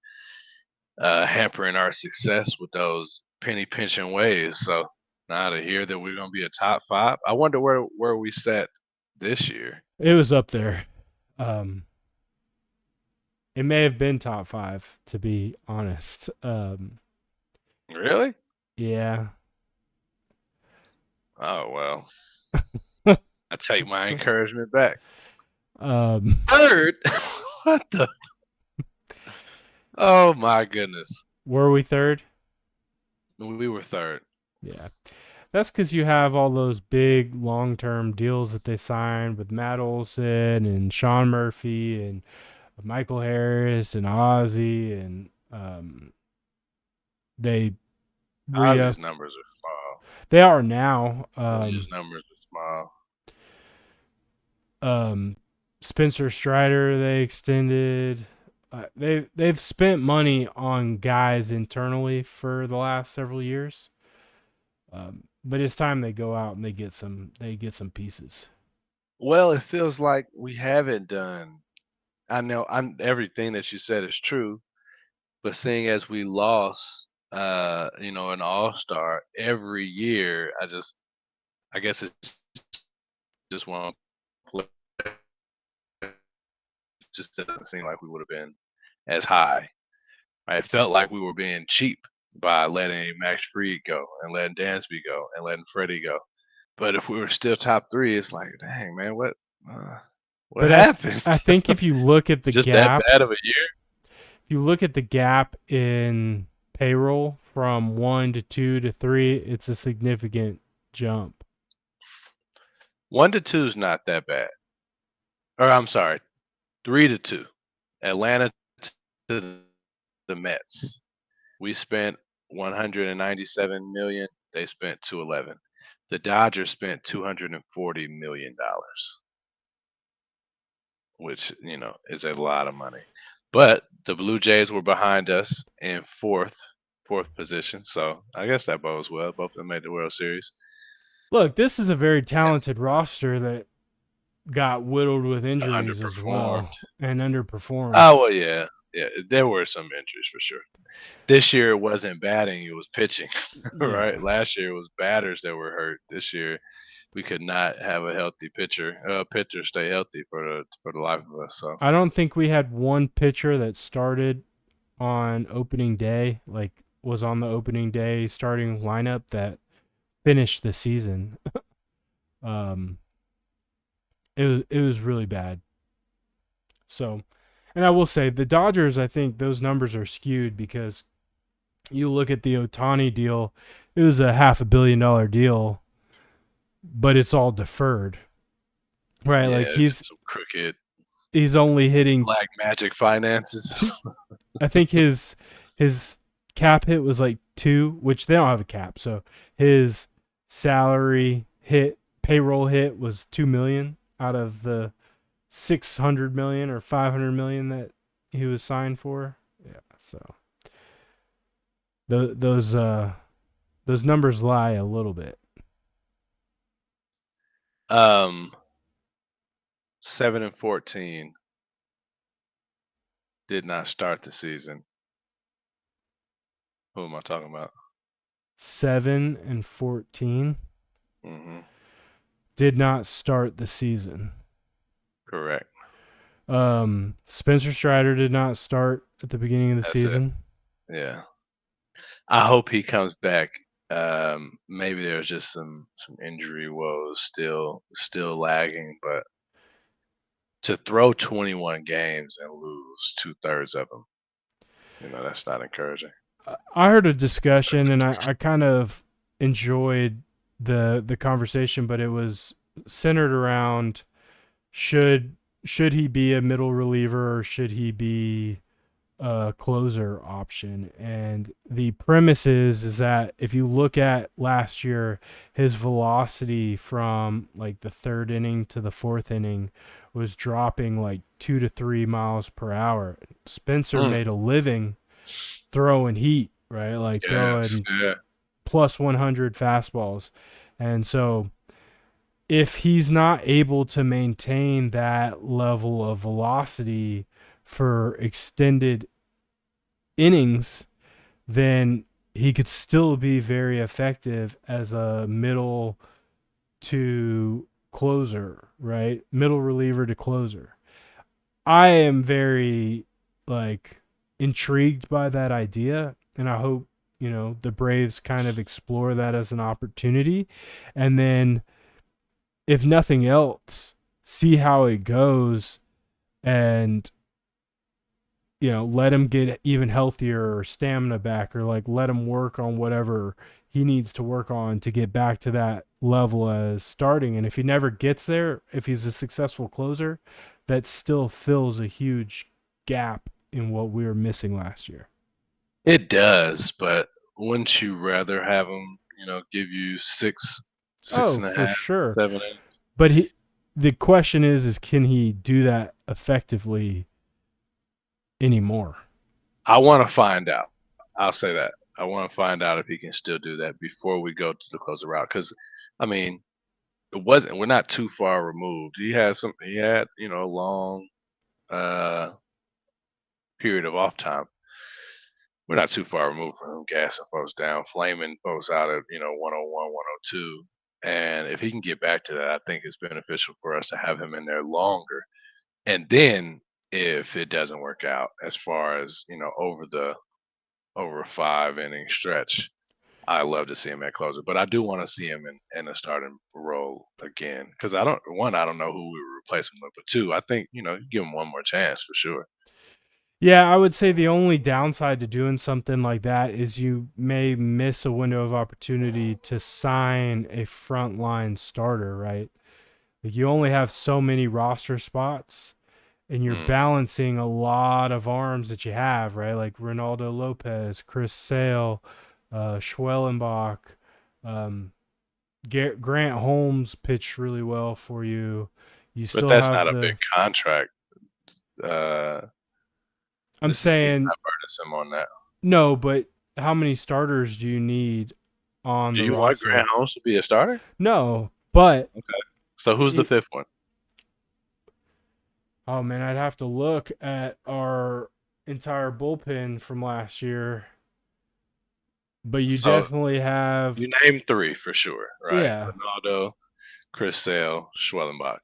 hampering our success with those penny pinching ways. So now to hear that we're going to be a top 5, I wonder where we sat this year. It was up there. It may have been top 5, to be honest. Really? Yeah. Oh well, I take my encouragement back. um, Third, what the? Oh my goodness, were we third? we were third. Yeah. That's because you have all those big long term deals that they signed with Matt Olson and Sean Murphy and Michael Harris and Ozzy, and they re up. Ozzy's numbers are small. They are now. His numbers are small. Um, Spencer Strider they extended. They've spent money on guys internally for the last several years. But it's time they go out and they get some pieces. Well, it feels like we haven't done. I know everything that you said is true, but seeing as we lost, an all-star every year, I guess it's just one play. It just doesn't seem like we would have been as high. Right? It felt like we were being cheap by letting Max Fried go and letting Dansby go and letting Freddie go. But if we were still top three, it's like, dang man, what But happened? I think if you look at the It's just that gap, bad of a year. if you look at the gap in payroll from 1 to 2 to 3, it's a significant jump. 1 to 2 is not that bad. Or I'm sorry, 3 to 2. Atlanta to the Mets. We spent 197 million. They spent 211. The Dodgers spent 240 million dollars, which is a lot of money. But the Blue Jays were behind us in fourth position, so I guess that bodes well. Both of them made the World Series. Look, this is a very talented roster that got whittled with injuries as Underperformed. well and underperformed. Oh well, yeah, there were some injuries for sure. This year it wasn't batting; it was pitching. Right? Yeah. Last year it was batters that were hurt. This year we could not have a healthy pitcher stay healthy for the life of us. So I don't think we had one pitcher that started on opening day, like was on the opening day starting lineup that finished the season. um, it was really bad. So, and I will say the Dodgers, I think those numbers are skewed because you look at the Otani deal, it was a $500 million deal, but it's all deferred, right? yeah, Like he's some crooked he's only hitting. black magic finances. I think his cap hit was like 2, which they don't have a cap, so his salary hit payroll hit was 2 million out of the 600 million or 500 million that he was signed for. Yeah, so those numbers lie a little bit. 7-14 did not start the season. Who am I talking about? 7-14 hmm did not start the season. Correct. Spencer Strider did not start at the beginning of the That's season. Yeah. I hope he comes back. Maybe there's just some injury woes still lagging, but to throw 21 games and lose 2/3 of them, that's not encouraging. I heard a discussion and I kind of enjoyed the conversation, but it was centered around should he be a middle reliever or should he be a closer option? And the premise is that if you look at last year, his velocity from like the third inning to the fourth inning was dropping like 2 to 3 miles per hour. Spencer made a living throwing heat, right? Like throwing plus 100 fastballs. And so if he's not able to maintain that level of velocity for extended innings, then he could still be very effective as a middle to closer, right? Middle reliever to closer. I am very intrigued by that idea, and I hope the Braves kind of explore that as an opportunity. And then, if nothing else, see how it goes and, let him get even healthier or stamina back, or like let him work on whatever he needs to work on to get back to that level as starting. And if he never gets there, if he's a successful closer, that still fills a huge gap in what we were missing last year. It does, but wouldn't you rather have him, give you six Oh, and a for half, sure. 7 innings? But the question is can he do that effectively anymore? I want to find out. I'll say that. I want to find out if he can still do that before we go to the closer route. Because, I mean, we're not too far removed. He had, a long uh, period of off time. We're not too far removed from him gassing folks down, flaming folks out at, 101, 102. And if he can get back to that, I think it's beneficial for us to have him in there longer. And then if it doesn't work out as far as, over a 5 inning stretch, I love to see him at closer. But I do want to see him in a starting role again. Because I don't know who we would replace him with, but two, I think, give him one more chance for sure. Yeah, I would say the only downside to doing something like that is you may miss a window of opportunity to sign a frontline starter, right? Like you only have so many roster spots and you're balancing a lot of arms that you have, right? Like Ronaldo Lopez, Chris Sale, Schwellenbach, Grant Holmes pitched really well for you. You But still that's have not a big the. contract. I'm This is saying not burdensome on that. no, but how many starters do you need on Do the you want roster? Grant Holmes to be a starter? No, but Okay. So who's the fifth one? oh man, I'd have to look at our entire bullpen from last year. But you So definitely have, you name three for sure, right? yeah. Ronaldo, Chris Sale, Schwellenbach.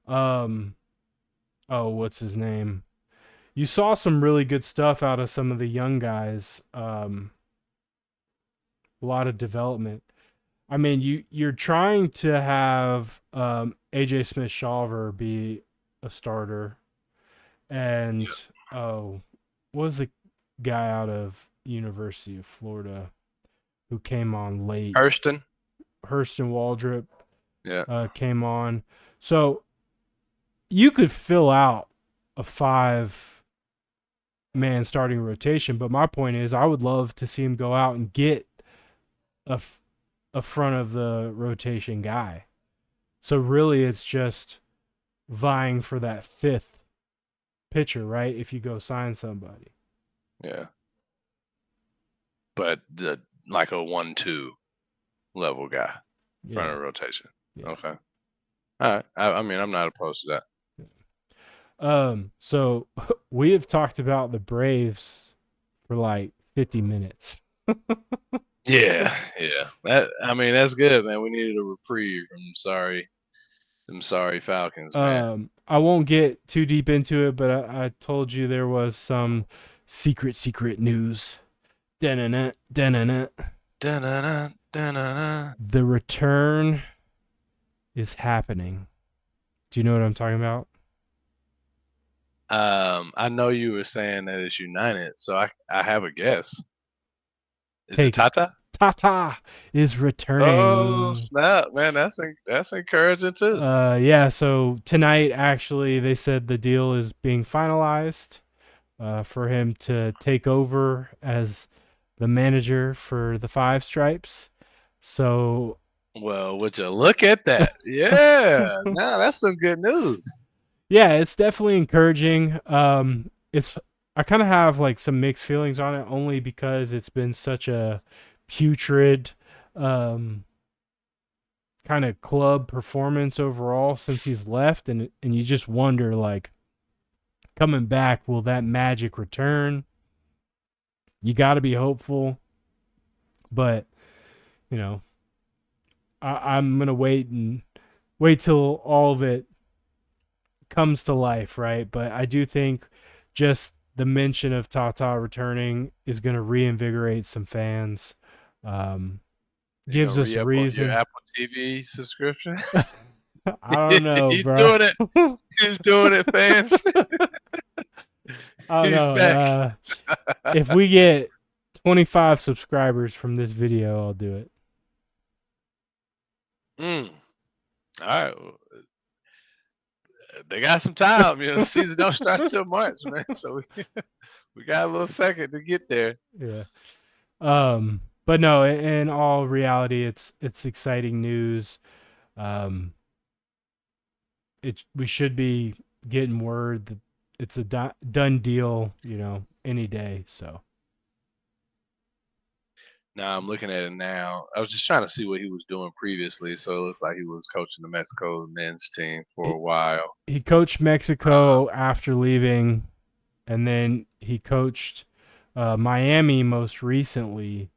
Oh, what's his name? You saw some really good stuff out of some of the young guys. A lot of development. I mean, you're trying to have AJ Smith Shawver be a starter, and oh, what was the guy out of University of Florida who came on late? Hurston Waldrop. Yeah. Came on. So you could fill out a 5-man starting rotation, but my point is I would love to see him go out and get a front of the rotation guy. So really it's just vying for that 5th pitcher, right? If you go sign somebody. Yeah. But like a 1-2 level guy, front of rotation. Yeah. Okay. All right. I mean, I'm not opposed to that. So we have talked about the Braves for like 50 minutes. Yeah. That's good, man. We needed a reprieve from them sorry Falcons, man. I won't get too deep into it, but I told you there was some secret news. Da-na-na, da-na-na. Da-na-na, da-na-na. The return is happening. Do you know what I'm talking about? I know you were saying that it's United, so I have a guess. Is Take it Tata? Tata is returning. Oh snap, man! That's encouraging too. Yeah. So tonight, actually, they said the deal is being finalized for him to take over as the manager for the Five Stripes. So. Well, would you look at that? Yeah, no, that's some good news. Yeah, it's definitely encouraging. It's I kind of have like some mixed feelings on it, only because it's been such a putrid kind of club performance overall since he's left, and you just wonder, like, coming back, will that magic return? You got to be hopeful, but I'm gonna wait till all of it comes to life, right? But I do think just the mention of Tata returning is going to reinvigorate some fans. You gonna Gives us a re-up on your reason. Apple TV subscription? I don't know, He's bro. doing it. He's doing it, fans. I don't He's back. know. If we get 25 subscribers from this video, I'll do it. All right. They got some time. The season don't start till March, man. So we got a little second to get there. Yeah. But no, in all reality, it's exciting news. We should be getting word that it's a done deal, any day. So now I'm looking at it now. I was just trying to see what he was doing previously. So it looks like he was coaching the Mexico men's team for a while. he coached Mexico after leaving, and then he coached Miami most recently.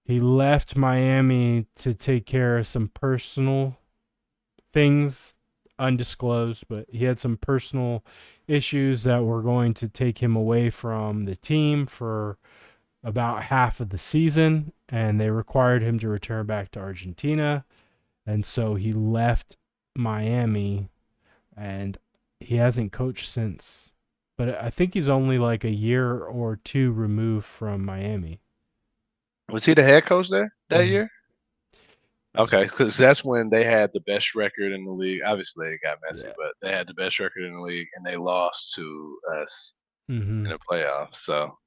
He left Miami to take care of some personal things, undisclosed, but he had some personal issues that were going to take him away from the team for about half of the season, and they required him to return back to Argentina. And so he left Miami, and he hasn't coached since. But I think he's only like a year or two removed from Miami. Was he the head coach there that year? Okay, because that's when they had the best record in the league. Obviously, it got messy, but they had the best record in the league, and they lost to us in the playoffs. So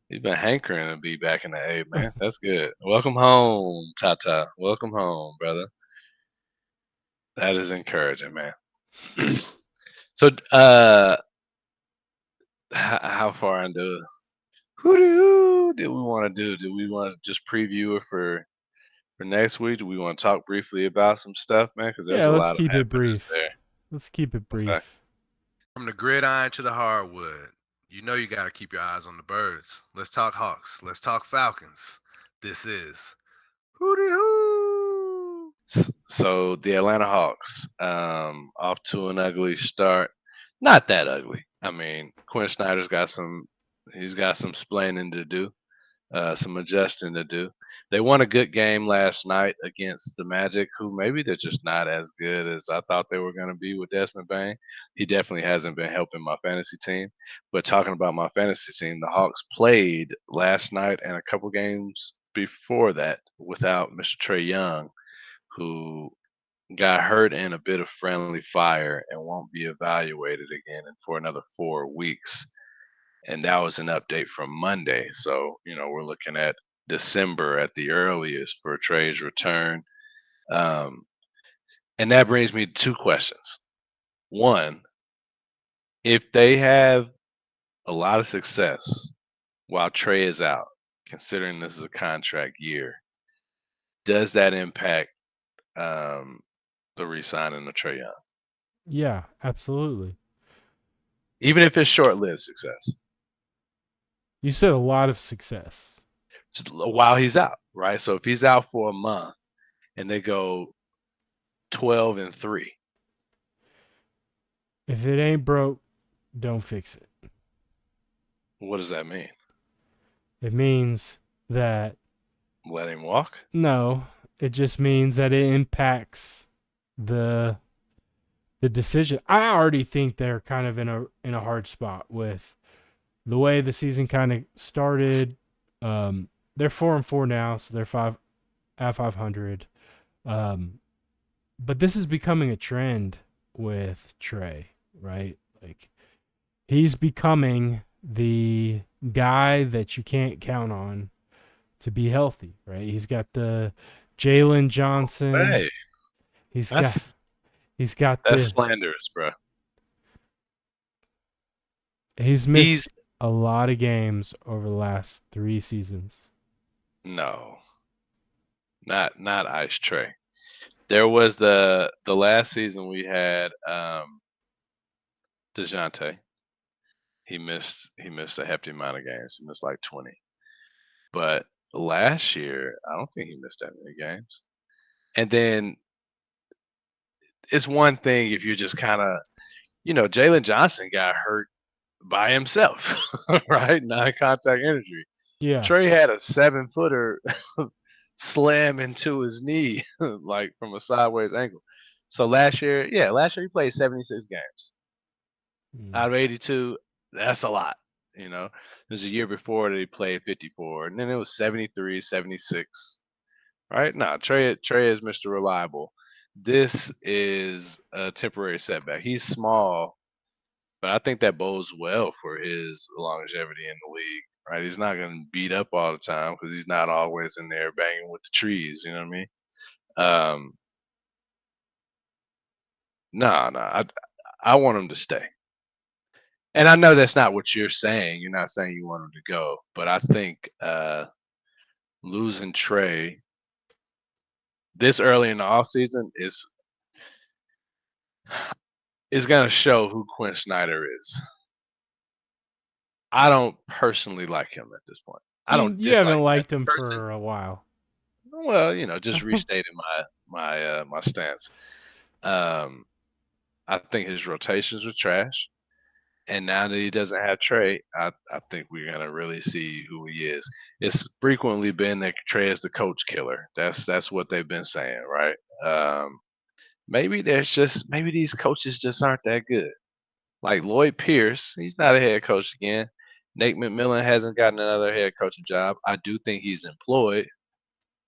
he's been hankering to be back in the A, man. That's good. Welcome home, Tata. Welcome home, brother. That is encouraging, man. So, how far into who did we want to do? Do we want to just preview it for next week? Do we want to talk briefly about some stuff, man? Because there's a let's lot of keep it brief. there. Let's keep it brief. Okay. From the gridiron to the hardwood, you got to keep your eyes on the birds. Let's talk Hawks. Let's talk Falcons. This is Hootie Hoo. So the Atlanta Hawks, off to an ugly start. Not that ugly. I mean, Quinn Snyder's got some splaining to do, some adjusting to do. They won a good game last night against the Magic, who maybe they're just not as good as I thought they were going to be with Desmond Bain. He definitely hasn't been helping my fantasy team. But talking about my fantasy team, the Hawks played last night and a couple games before that without Mr. Trae Young, who got hurt in a bit of friendly fire and won't be evaluated again for another 4 weeks. And that was an update from Monday. So, we're looking at December at the earliest for Trae's return. And that brings me to 2 questions. One, if they have a lot of success while Trae is out, considering this is a contract year, does that impact the re-signing of Trae Young? Yeah, absolutely. Even if it's short-lived success. You said a lot of success. While he's out, right? So if he's out for a month and they go 12-3. If it ain't broke, don't fix it. What does that mean? It means that let him walk? No, it just means that it impacts the decision. I already think they're kind of in a hard spot with the way the season kind of started. They're 4-4 now, so they're 500. But this is becoming a trend with Trae, right? Like, he's becoming the guy that you can't count on to be healthy, right? He's got the Jalen Johnson. Hey, he's got that's slanderous, bro. He's missed a lot of games over the last 3 seasons. No, not Ice Trae. There was the last season we had DeJounte. He missed a hefty amount of games. He missed like 20. But last year, I don't think he missed that many games. And then it's one thing if you're just kind of, Jalen Johnson got hurt by himself, right? Non-contact injury. Yeah. Trey had a 7-footer slam into his knee, like from a sideways angle. So last year he played 76 games Mm. out of 82. That's a lot. You know, there's a year before that he played 54, and then it was 73, 76. Right? No, Trey is Mr. Reliable. This is a temporary setback. He's small, but I think that bodes well for his longevity in the league. Right? He's not going to beat up all the time because he's not always in there banging with the trees. You know what I mean? Um, no, I want him to stay. And I know that's not what you're saying. You're not saying you want him to go, but I think losing Trey this early in the offseason is going to show who Quinn Snyder is. I don't personally like him at this point. I don't You haven't dislike him as liked a him person. for a while. Well, just restating my stance. Um, I think his rotations are trash, and now that he doesn't have Trey, I think we're gonna really see who he is. It's frequently been that Trey is the coach killer. That's what they've been saying, right? Maybe maybe these coaches just aren't that good. Like Lloyd Pierce, he's not a head coach again. Nate McMillan hasn't gotten another head coaching job. I do think he's employed,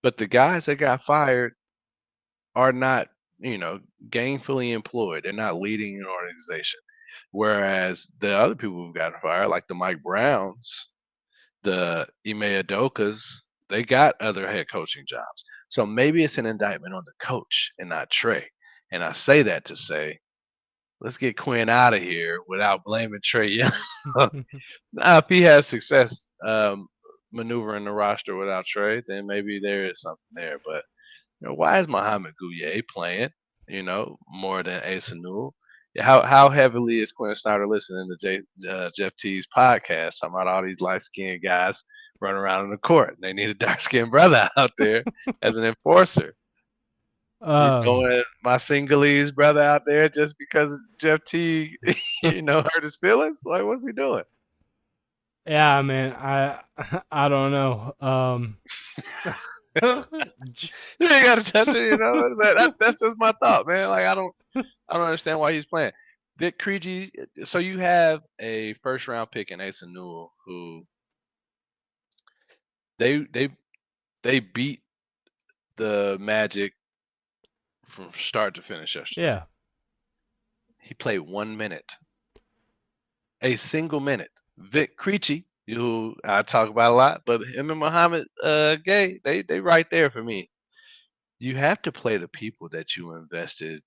but the guys that got fired are not, gainfully employed. They're not leading an organization. Whereas the other people who got fired, like the Mike Browns, the Ime Adokas, they got other head coaching jobs. So maybe it's an indictment on the coach and not Trey. And I say that to say, let's get Quinn out of here without blaming Trey Young. Now, if he has success maneuvering the roster without Trey, then maybe there is something there. But why is Muhammad Gouye playing? More than Asa Newell. How heavily is Quinn Snyder listening to Jeff T's podcast talking about all these light skinned guys running around in the court? They need a dark skinned brother out there as an enforcer. You um, throwing my Singalese brother out there just because Jeff T, hurt his feelings? Like, what's he doing? yeah, man, I don't know. You ain't got to touch it, that's just my thought, man. Like, I don't understand why he's playing. Vic Krejci. So you have a first round pick in Asa Newell who they beat the Magic from start to finish yesterday. Yeah. He played 1 minute, a single minute. Vic Krejci, who I talk about a lot, but him and Muhammad Gay, they right there for me. You have to play the people that you invested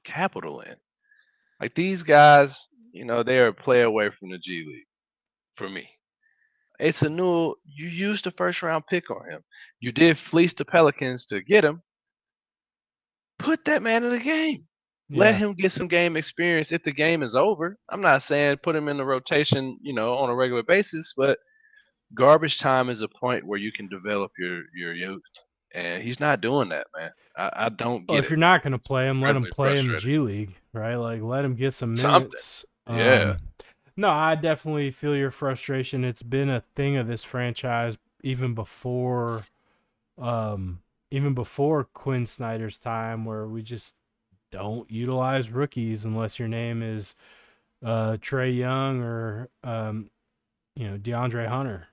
capital in. Like these guys, they're a play away from the G League for me. It's a new. You used the first round pick on him. You did fleece the Pelicans to get him. Put that man in the game. Let Yeah. him get some game experience if the game is over. I'm not saying put him in the rotation, on a regular basis, but garbage time is a point where you can develop your youth. And he's not doing that, man. I don't Well, get if it. you're not going to play him, let him Incredibly play in frustrating. G League, right? Like, let him get some Something. minutes. Yeah. No, I definitely feel your frustration. It's been a thing of this franchise even before Quinn Snyder's time, where we just don't utilize rookies unless your name is Trey Young or DeAndre Hunter.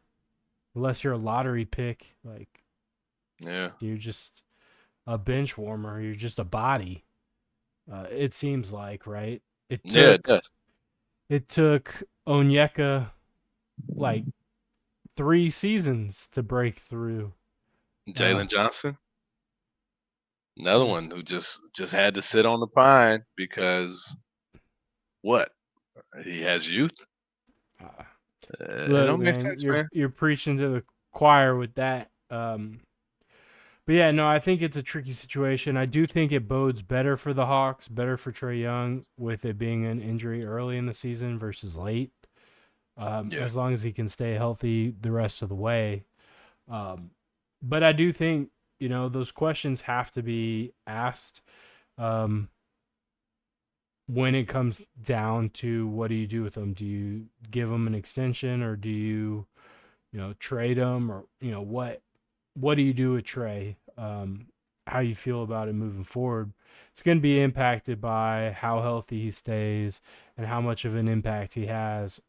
Unless you're a lottery pick, like Yeah. you're just a bench warmer, you're just a body. It seems like, right? It Yeah, it took does. Onyeka like 3 seasons to break through. Jalen Johnson, another one who just had to sit on the pine because what? He has youth. Uh, It Look, don't make man, sense, man. you're preaching to the choir with that. But yeah, no, I think it's a tricky situation. I do think it bodes better for the Hawks, better for Trey Young with it being an injury early in the season versus late. Yeah. As long as he can stay healthy the rest of the way. But I do think, those questions have to be asked. when it comes down to what do you do with them? Do you give them an extension, or do you trade them, or what do you do with Trey? How you feel about it moving forward? It's going to be impacted by how healthy he stays and how much of an impact he has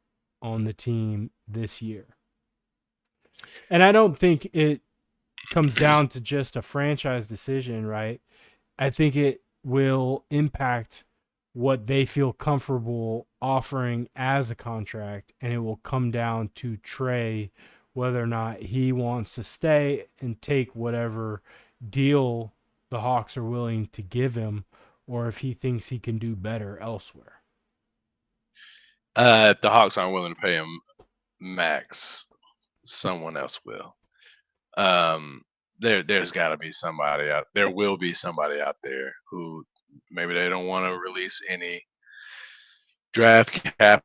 on the team this year. And I don't think it comes down to just a franchise decision, right? I think it will impact what they feel comfortable offering as a contract, and it will come down to Trey whether or not he wants to stay and take whatever deal the Hawks are willing to give him, or if he thinks he can do better elsewhere. If the Hawks aren't willing to pay him max, someone else will. There's got to be somebody out. There will be somebody out there who maybe they don't want to release any draft capital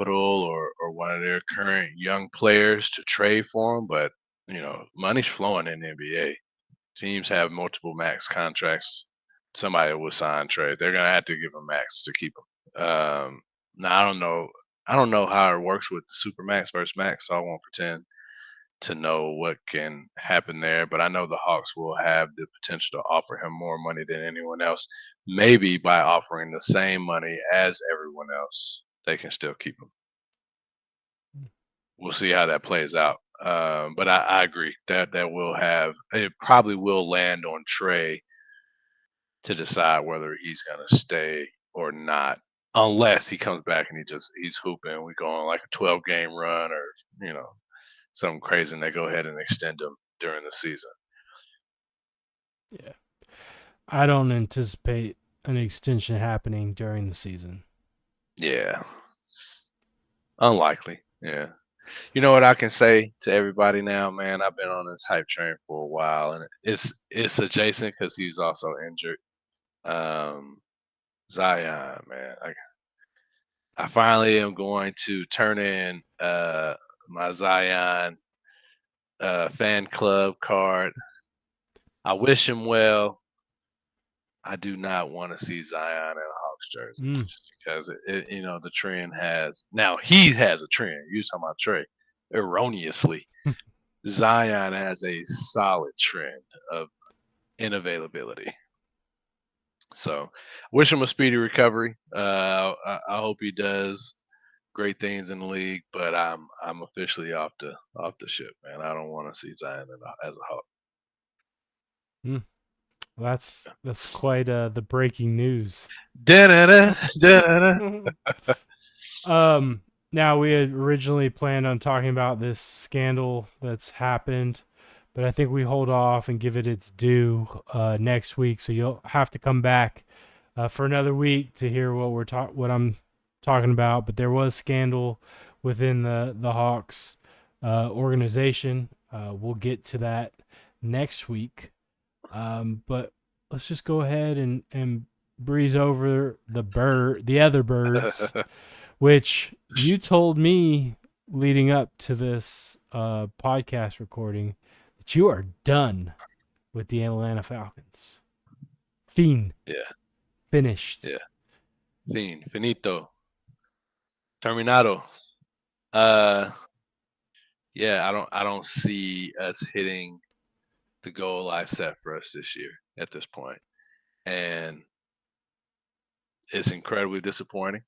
or one of their current young players to trade for him, but money's flowing in the NBA. Teams have multiple max contracts. Somebody will sign trade. They're gonna have to give him max to keep him. Now I don't know. I don't know how it works with the super max versus max, so I won't pretend to know what can happen there. But I know the Hawks will have the potential to offer him more money than anyone else. Maybe by offering the same money as everyone else, they can still keep him. We'll see how that plays out. But I agree that will have it probably will land on Trey to decide whether he's gonna stay or not, unless he comes back and he's hooping. We go on like a 12-game run or something crazy, and they go ahead and extend him during the season. Yeah, I don't anticipate an extension happening during the season. Yeah, unlikely. Yeah. You know what I can say to everybody now, man? I've been on this hype train for a while, and it's adjacent because he's also injured. Zion, man, I finally am going to turn in my Zion fan club card. I wish him well. I do not want to see Zion in a Hawks jersey just because the trend has now he has a trend. You talking about Trey erroneously. Zion has a solid trend of inavailability. So, wish him a speedy recovery. I hope he does great things in the league, but I'm officially off the ship, man. I don't want to see Zion as a Hawk. That's quite the breaking news. Da-da-da, da-da-da. Now we had originally planned on talking about this scandal that's happened, but I think we hold off and give it its due next week. So you'll have to come back for another week to hear what I'm talking about. But there was scandal within the Hawks organization. We'll get to that next week. But let's just go ahead and breeze over the other birds, which you told me leading up to this podcast recording that you are done with the Atlanta Falcons. Yeah. Finished. Yeah. Finito. Terminado. Yeah, I don't see us hitting the goal I set for us this year at this point. And it's incredibly disappointing,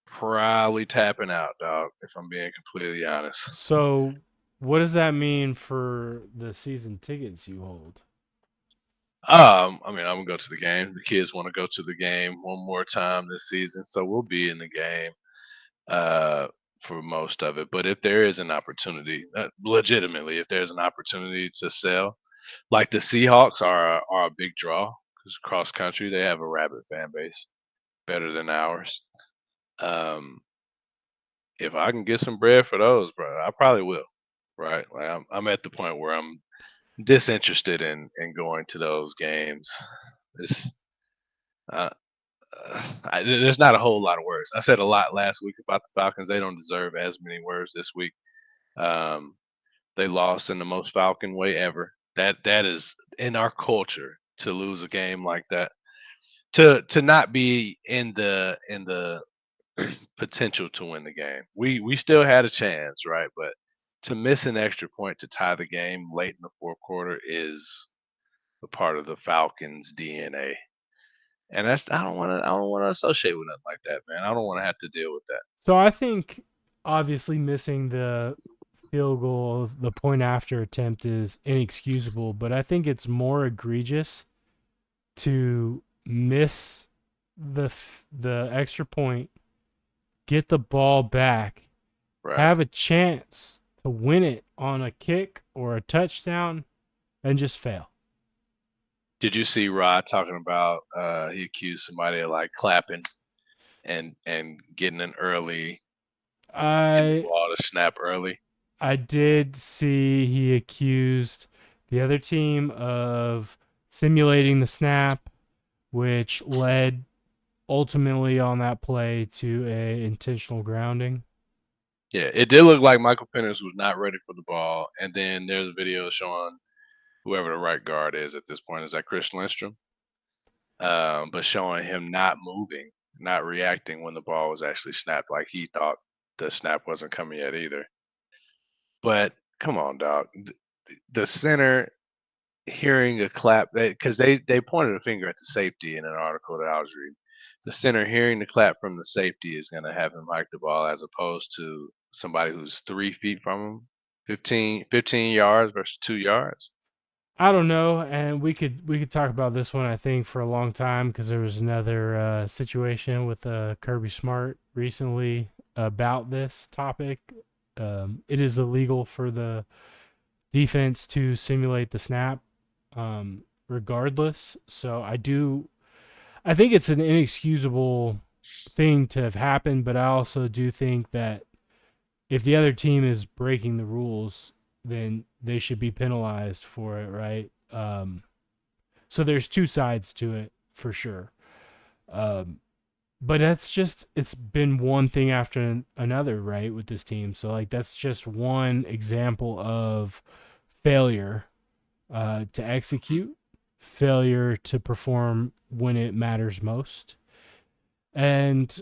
Probably tapping out, dog, if I'm being completely honest. So what does that mean for the season tickets you hold? I mean, I'm gonna go to the game. The kids want to go to the game one more time this season, so we'll be in the game for most of it. But if there is an opportunity, legitimately, if there's an opportunity to sell, like the Seahawks are a big draw because cross country they have a rabid fan base, better than ours. If I can get some bread for those, bro, I probably will. Right? Like I'm at the point where I'm disinterested in going to those games. It's uh, there's not a whole lot of words. I said a lot last week about the Falcons. They don't deserve as many words this week. Um, they lost in the most Falcon way ever. That is in our culture to lose a game like that. To not be in the potential to win the game. We still had a chance, right? But to miss an extra point to tie the game late in the fourth quarter is a part of the Falcons' DNA. And that's I don't want to associate with nothing like that, man. I don't want to have to deal with that. So I think obviously missing the field goal, the point after attempt is inexcusable, but I think it's more egregious to miss the extra point, get the ball back, Right. have a chance to win it on a kick or a touchdown, and just fail. Did you see Rod talking about he accused somebody of like clapping and getting getting the I ball to snap early? I did see he accused the other team of simulating the snap, which led ultimately on that play to a intentional grounding. Yeah, it did look like Michael Penix was not ready for the ball, and then there's a video showing whoever the right guard is at this point. Is that Chris Lindstrom? But showing him not moving, not reacting when the ball was actually snapped, like he thought the snap wasn't coming yet either. But come on, dog. The center hearing a clap because they pointed a finger at the safety in an article that I was reading. The center hearing the clap from the safety is going to have him hike the ball as opposed to somebody who's 3 feet from him, 15 yards versus 2 yards. I don't know, and we could talk about this one I think for a long time because there was another situation with Kirby Smart recently about this topic. It is illegal for the defense to simulate the snap, regardless. So I think it's an inexcusable thing to have happened, but I also do think that if the other team is breaking the rules, then they should be penalized for it, right? So there's two sides to it for sure. Um, but it's been one thing after another, right, with this team. So like that's just one example of failure to execute, failure to perform when it matters most. And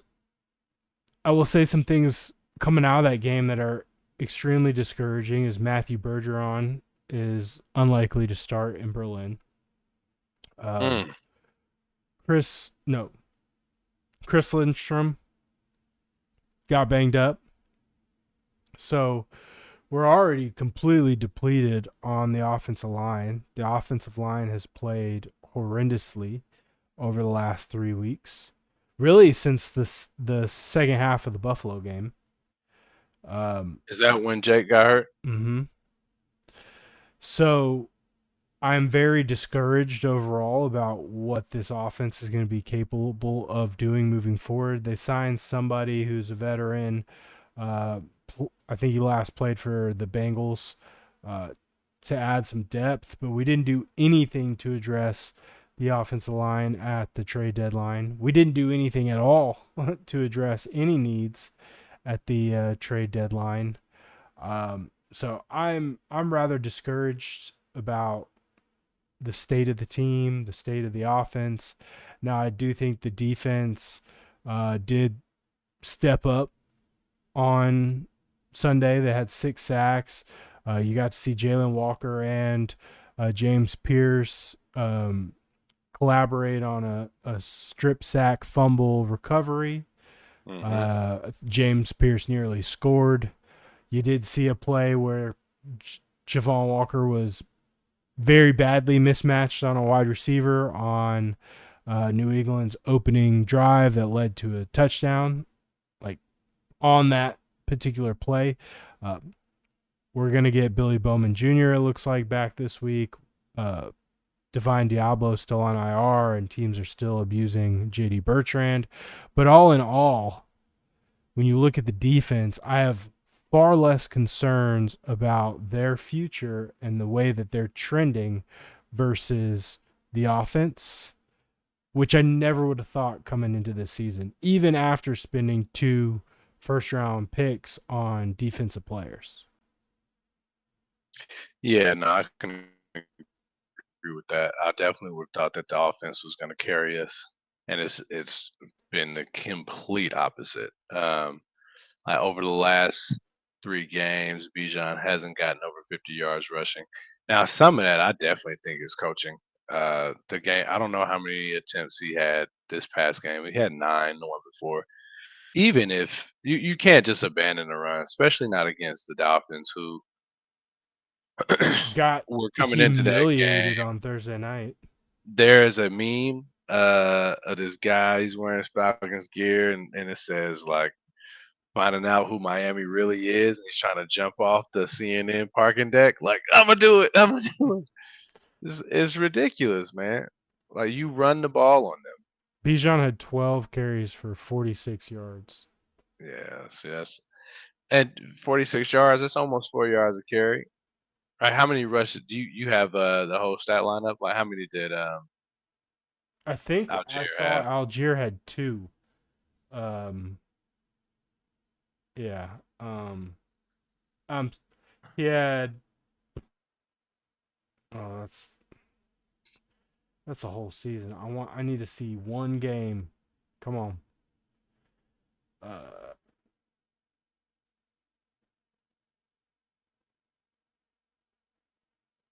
I will say some things coming out of that game that are extremely discouraging is Matthew Bergeron is unlikely to start in Berlin. Um, Mm. Chris, no, Chris Lindstrom got banged up. So we're already completely depleted on the offensive line. The offensive line has played horrendously over the last 3 weeks, really since the second half of the Buffalo game. Is that when Jake got hurt? Mm-hmm. So I'm very discouraged overall about what this offense is going to be capable of doing moving forward. They signed somebody who's a veteran. Uh, I think he last played for the Bengals uh, to add some depth, but we didn't do anything to address the offensive line at the trade deadline. We didn't do anything at all to address any needs at the trade deadline. So I'm rather discouraged about the state of the team, the state of the offense. Now I do think the defense did step up on Sunday. They had 6 sacks. You got to see Jalen Walker and James Pierce collaborate on a strip sack fumble recovery. Mm-hmm. James Pierce nearly scored. You did see a play where Javon Walker was very badly mismatched on a wide receiver on New England's opening drive that led to a touchdown. Like on that particular play, we're gonna get Billy Bowman Jr. It looks like back this week. Divine Diablo still on IR, and teams are still abusing JD Bertrand. But all in all, when you look at the defense, I have far less concerns about their future and the way that they're trending versus the offense, which I never would have thought coming into this season, even after spending 2 first-round picks on defensive players. Yeah, no, I can agree agree with that. I definitely would have thought that the offense was going to carry us, and it's been the complete opposite. Like over the last 3 games, Bijan hasn't gotten over 50 yards rushing. Now, some of that I definitely think is coaching. The game, I don't know how many attempts he had this past game. He had 9 the one before. Even if you can't just abandon the run, especially not against the Dolphins, who Got were coming into that game. humiliated on Thursday night. There's a meme of this guy. He's wearing Falcons gear, and it says like finding out who Miami really is, and he's trying to jump off the CNN parking deck. Like I'm gonna do it. I'm gonna do it. It's ridiculous, man. Like you run the ball on them. Bijan had 12 carries for 46 yards. Yeah, see that's and 46 yards. That's almost 4 yards a carry. Right? How many rushes do you have? The whole stat lineup. Like how many did I think I Algier saw have? Algier had 2. Um, yeah. Um, he had. Oh, that's a whole season. I need to see one game. Come on. Uh,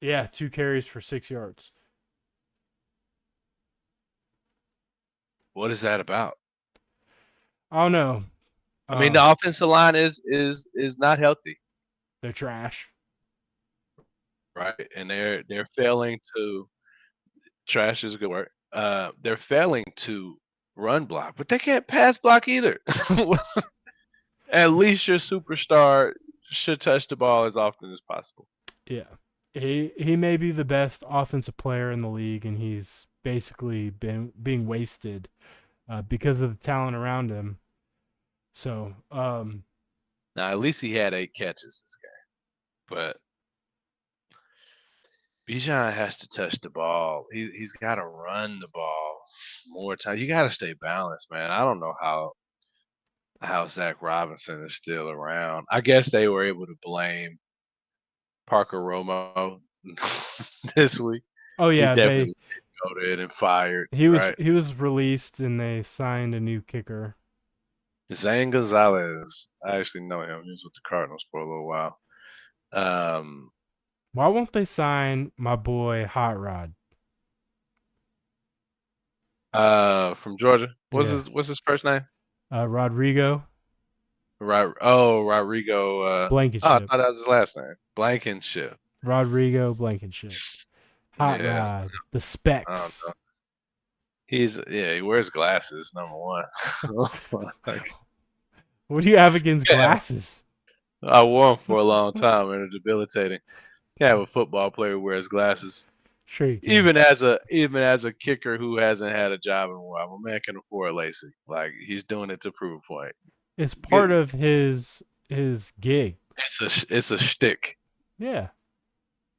yeah, 2 carries for 6 yards. What is that about? I don't know. I mean, the offensive line is not healthy, They're trash. right? And they're failing to trash is a good word. They're failing to run block, but they can't pass block either. At least your superstar should touch the ball as often as possible. Yeah. He may be the best offensive player in the league, and he's basically been being wasted because of the talent around him. So, Now, at least he had 8 catches this game, but Bijan has to touch the ball. He's got to run the ball more time. You got to stay balanced, man. I don't know how Zach Robinson is still around. I guess they were able to blame Parker Romo this week. oh He's yeah, definitely goaded and fired, right? he was released, and they signed a new kicker. Zane Gonzalez. I actually know him. He was with the Cardinals for a little while. Um, Why won't they sign my boy Hot Rod? from Georgia. Yeah, What's his first name? Rodrigo Right. Oh, Rodrigo. I Blankenship. thought that was his last name. Blankenship. Rodrigo Blankenship. Hot Yeah. Rod. The I don't specs. know. He wears glasses. Number one. Like, What do you have against yeah, glasses? I wore them for a long time, and they're debilitating. You have a football player who wears glasses. Sure you can. Even as a kicker who hasn't had a job in a while, my man can afford LASIK. Like he's doing it to prove a point. It's Get, part of his gig. it's a shtick. Yeah,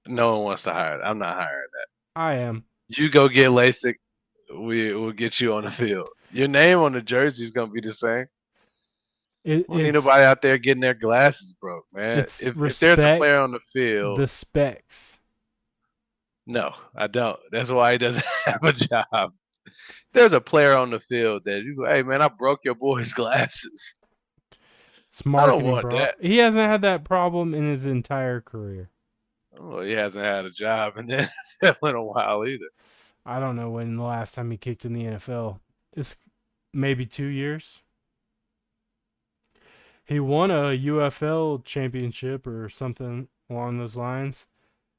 No one wants to hire it. I'm not hiring that. I am. You go get LASIK. We'll get you on the field. Your name on the jersey is gonna be the same. It, We don't need it's nobody out there getting their glasses broke, man. it's If there's a respect player on the field, the specs. no, I don't. That's why he doesn't have a job. There's a player on the field that you go, hey man, I broke your boy's glasses. It's I don't marketing, want bro. that. He hasn't had that problem in his entire career. Well, he hasn't had a job in the NFL in a while either. I don't know when the last time he kicked in the NFL. It's maybe 2 years. He won a UFL championship or something along those lines.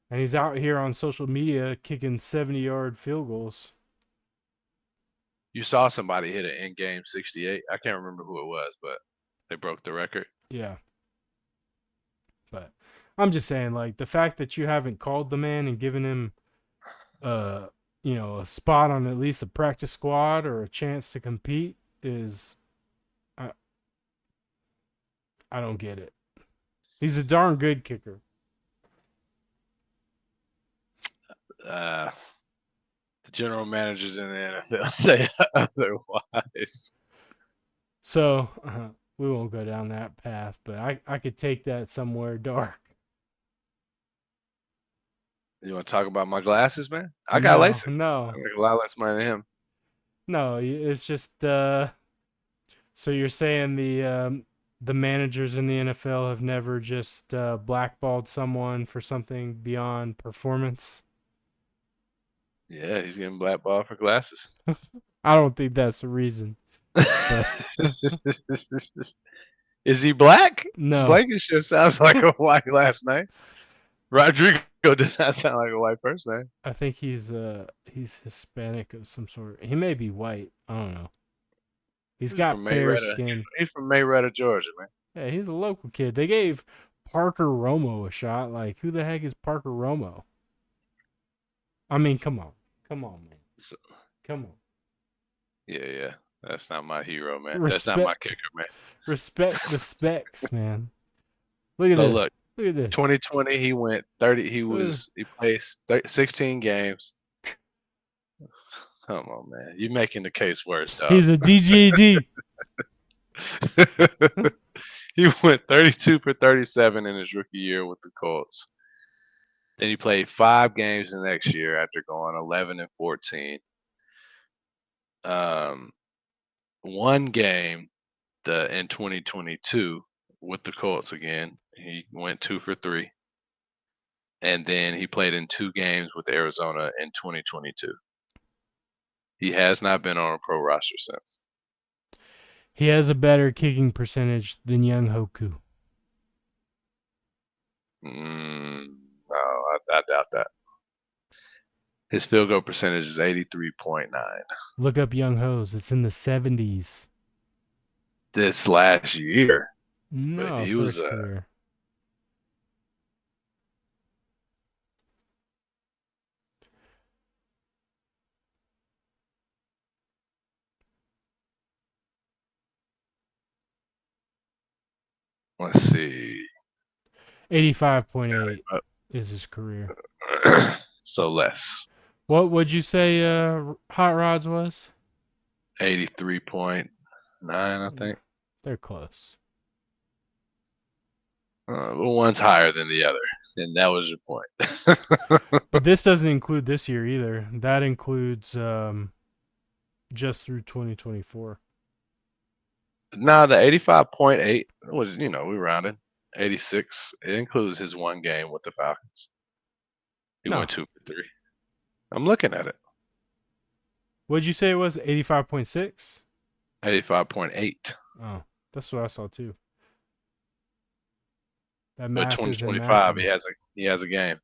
And he's out here on social media kicking 70-yard field goals. You saw somebody hit an in-game 68. I can't remember who it was, but they broke the record. Yeah. But I'm just saying, like, the fact that you haven't called the man and given him a spot on at least a practice squad or a chance to compete is I don't get it. He's a darn good kicker. The general managers in the NFL say otherwise. So we won't go down that path, but I could take that somewhere dark. You want to talk about my glasses, man? I got LASIK. I make a lot less money than him. No. It's just so you're saying the managers in the NFL have never just blackballed someone for something beyond performance? Yeah, he's getting blackballed for glasses. I don't think that's the reason. But Is he black? no, Blankenship sounds like a white last name. Rodrigo does not sound like a white first name. I think he's Hispanic of some sort. He may be white. I don't know. He's got from fair Mayweather. skin. He's from Mayweather, Georgia, man. Yeah, he's a local kid. They gave Parker Romo a shot. Like, who the heck is Parker Romo? I mean, come on, man, So, come on. yeah. That's not my hero, man. That's not my kicker, man. Respect the specs, man. Look at So this. look, Look at this. 2020, he went 30. He played 16 games. Come on, man. You're making the case worse, dog. He's a DGD. He went 32 for 37 in his rookie year with the Colts. Then he played 5 games the next year after going 11 and 14. One game in 2022 with the Colts again. He went 2 for 3. And then he played in 2 games with Arizona in 2022. He has not been on a pro roster since. He has a better kicking percentage than Young Hoku. No, I doubt that. His field goal percentage is 83.9. Look up Young Ho's. It's in the 70s. This last year. No, he first was career. Let's see. 85.8 is his career. So less. What would you say Hot Rods was? 83.9, I think. They're close. But one's higher than the other, and that was your point. But this doesn't include this year either. That includes just through 2024. No, the 85.8 was, we rounded. 86. It includes his one game with the Falcons. He went 2 for 3. I'm looking at it. What'd you say it was? 85.6? 85.8. Oh, that's what I saw too. That But math 2025, he has a game.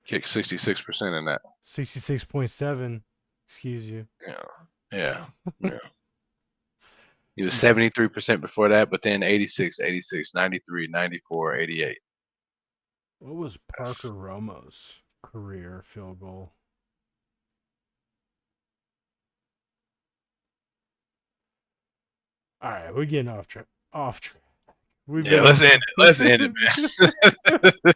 Kicked 66% in that. 66.7. Excuse you. Yeah. He was 73% before that, but then 86, 93, 94, 88. What was Parker Romo's career field goal? All right, we're getting off track. Let's end it. Let's end it, man.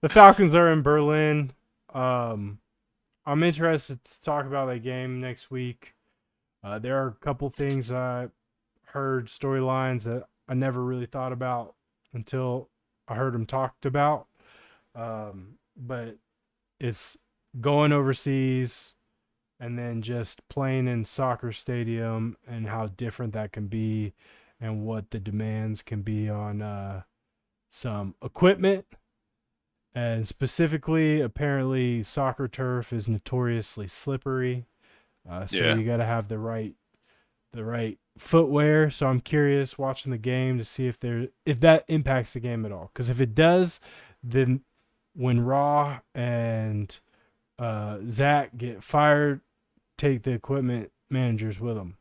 The Falcons are in Berlin. I'm interested to talk about that game next week. There are a couple things I heard, storylines that I never really thought about until I heard them talked about. But it's going overseas and then just playing in soccer stadium and how different that can be and what the demands can be on some equipment. And specifically, apparently, soccer turf is notoriously slippery. So you got to have the right footwear. So I'm curious watching the game to see if that impacts the game at all. Because if it does, then when Raw and Zach get fired, take the equipment managers with them.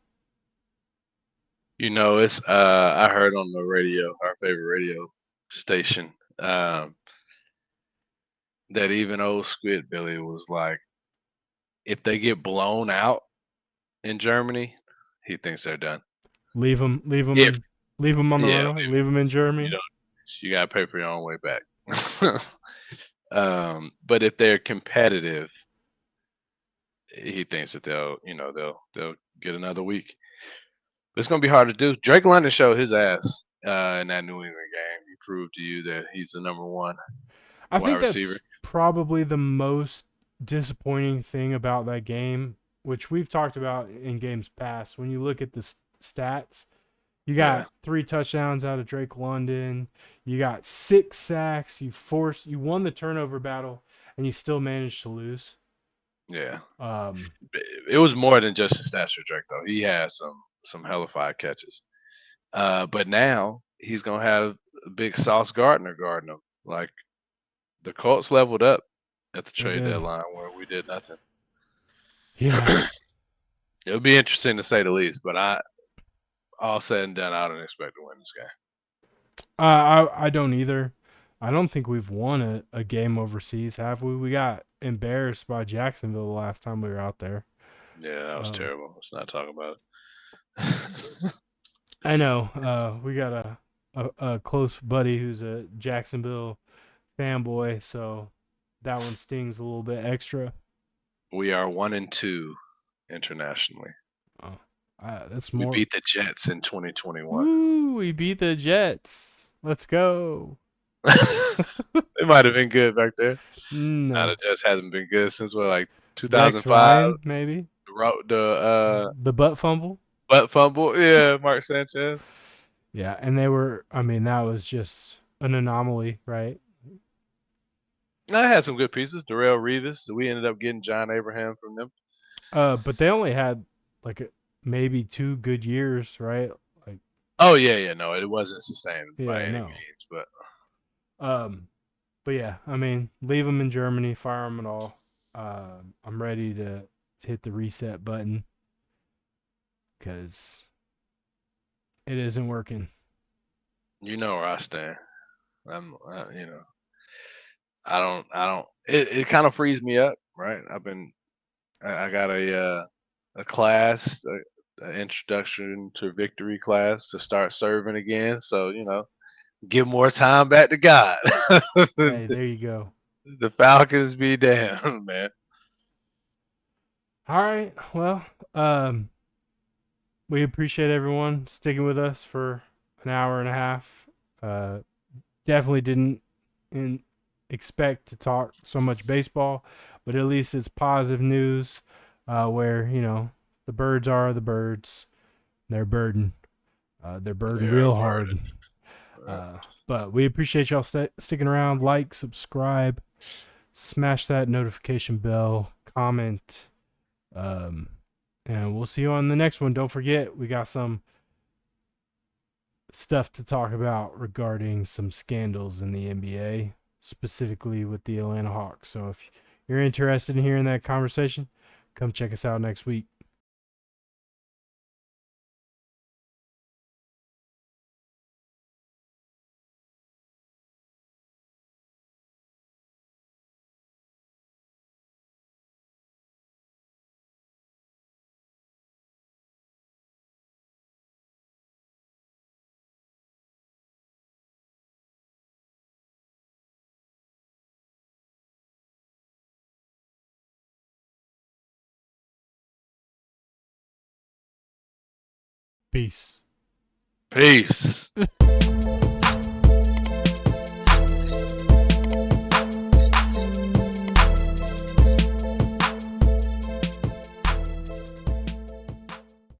It's I heard on the radio, our favorite radio station, that even old Squid Billy was like, if they get blown out in Germany, he thinks they're done. Leave them on the runway. Leave them in Germany. You gotta pay for your own way back. But if they're competitive, he thinks that they'll get another week. But it's gonna be hard to do. Drake London showed his ass in that New England game. He proved to you that he's the number one I think receiver. that's probably the most disappointing thing about that game, which we've talked about in games past. When you look at the stats, you Yeah, got 3 touchdowns out of Drake London. You got 6 sacks. You won the turnover battle, and you still managed to lose. yeah. Um, It was more than just his stats for Drake though. He had some hellified catches. But now he's gonna have big Sauce Gardner guarding him. Like the Colts leveled up at the they trade did. deadline where we did nothing. Yeah. It'll be interesting to say the least. But all said and done, I don't expect to win this game. I don't either. I don't think we've won a game overseas, have we? We got embarrassed by Jacksonville the last time we were out there. Yeah, that was Um, terrible. Let's not talk about it. I know. We got a close buddy who's a Jacksonville fanboy, so that one stings a little bit extra. We are 1-2 internationally. Oh, that's We more. beat the Jets in 2021. Woo! We beat the Jets. Let's go. It might have been good back there. Nah, No, the Jets hasn't been good since what, like Rex 2005. Ryan maybe The the butt fumble. butt fumble. Yeah, Mark Sanchez. Yeah, and they were. I mean, that was just an anomaly, right? I had some good pieces. Darrell Revis. We ended up getting John Abraham from them. But they only had like maybe 2 good years, right? Like, Oh yeah. No, it wasn't sustained by yeah, any no. means, but But yeah, I mean, leave them in Germany, fire them at all. I'm ready to hit the reset button because it isn't working. you know where I stand. I don't. It kind of frees me up, right? I got a class, an introduction to victory class to start serving again. So give more time back to God. Hey, there you go. The Falcons be damned, man. All right. Well, um, we appreciate everyone sticking with us for an hour and a half. Definitely didn't expect to talk so much baseball, but at least it's positive news where, the birds are the birds. They're burdened. They're burdened Yeah, real burden. hard. But we appreciate y'all sticking around. Like, subscribe, smash that notification bell, comment. And we'll see you on the next one. Don't forget, we got some stuff to talk about regarding some scandals in the NBA, specifically with the Atlanta Hawks. So if you're interested in hearing that conversation, come check us out next week. Peace. Peace.